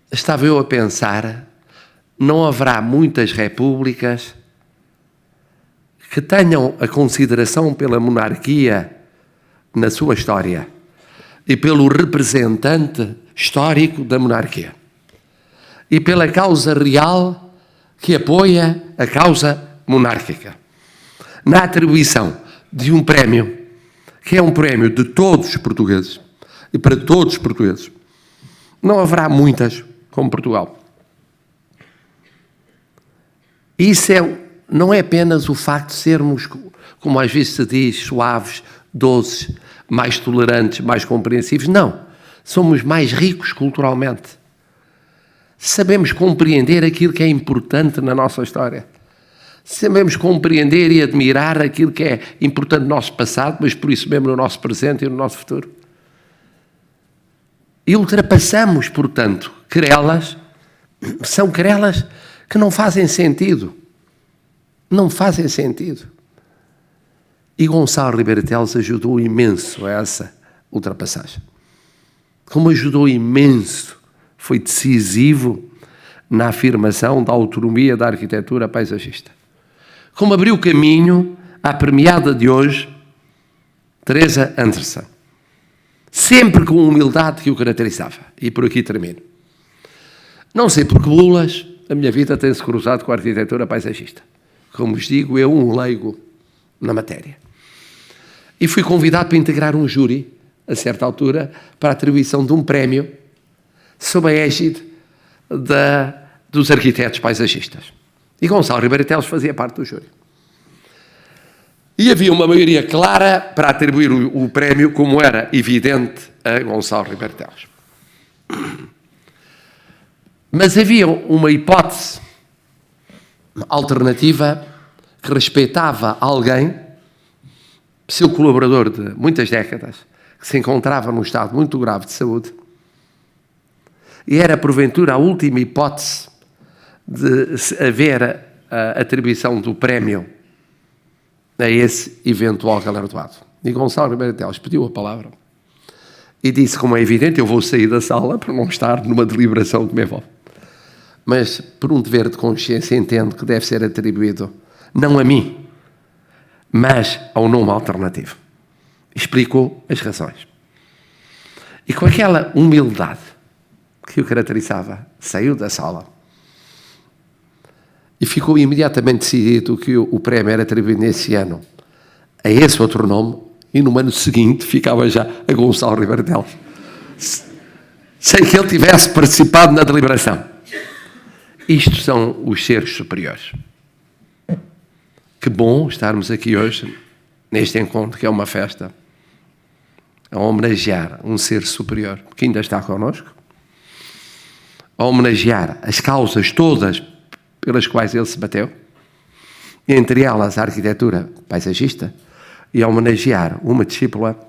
S21: estava eu a pensar, não haverá muitas repúblicas que tenham a consideração pela monarquia na sua história e pelo representante histórico da monarquia e pela causa real que apoia a causa monárquica. Na atribuição de um prémio, que é um prémio de todos os portugueses e para todos os portugueses, não haverá muitas como Portugal. Isso não é apenas o facto de sermos, como às vezes se diz, suaves, doces, mais tolerantes, mais compreensivos. Não. Somos mais ricos culturalmente. Sabemos compreender aquilo que é importante na nossa história. Sabemos compreender e admirar aquilo que é importante no nosso passado, mas por isso mesmo no nosso presente e no nosso futuro. E ultrapassamos, portanto, querelas, são querelas que não fazem sentido. Não fazem sentido. E Gonçalo Ribeiro Teles ajudou imenso a essa ultrapassagem. Como ajudou imenso, foi decisivo na afirmação da autonomia da arquitetura paisagista. Como abriu caminho à premiada de hoje, Teresa Anderson. Sempre com a humildade que o caracterizava. E por aqui termino. Não sei por que bulas a minha vida tem-se cruzado com a arquitetura paisagista. Como vos digo, eu um leigo na matéria. E fui convidado para integrar um júri, a certa altura, para a atribuição de um prémio sob a égide dos arquitetos paisagistas. E Gonçalo Ribeiro Teles fazia parte do júri. E havia uma maioria clara para atribuir o prémio, como era evidente, a Gonçalo Ribeiro Teles. Mas havia uma hipótese alternativa que respeitava alguém, seu colaborador de muitas décadas, que se encontrava num estado muito grave de saúde, e era, porventura, a última hipótese de haver a atribuição do prémio a esse eventual galardoado. E Gonçalo Ribeiro Teles pediu a palavra e disse, como é evidente, eu vou sair da sala para não estar numa deliberação que me envolve. Mas, por um dever de consciência, entendo que deve ser atribuído, não a mim, mas ao nome alternativo. Explicou as razões. E com aquela humildade que o caracterizava, saiu da sala e ficou imediatamente decidido que o prémio era atribuído nesse ano a esse outro nome, e no ano seguinte ficava já a Gonçalo Ribeiro Teles, sem que ele tivesse participado na deliberação. Isto são os seres superiores. Que bom estarmos aqui hoje, neste encontro, que é uma festa, a homenagear um ser superior, que ainda está connosco, a homenagear as causas todas pelas quais ele se bateu, entre elas a arquitetura paisagista, e a homenagear uma discípula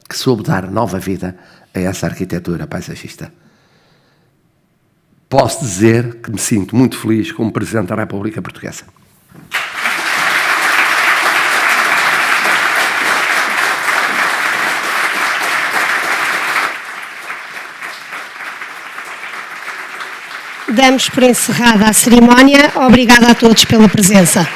S21: que soube dar nova vida a essa arquitetura paisagista. Posso dizer que me sinto muito feliz como Presidente da República Portuguesa.
S1: Damos por encerrada a cerimónia. Obrigada a todos pela presença.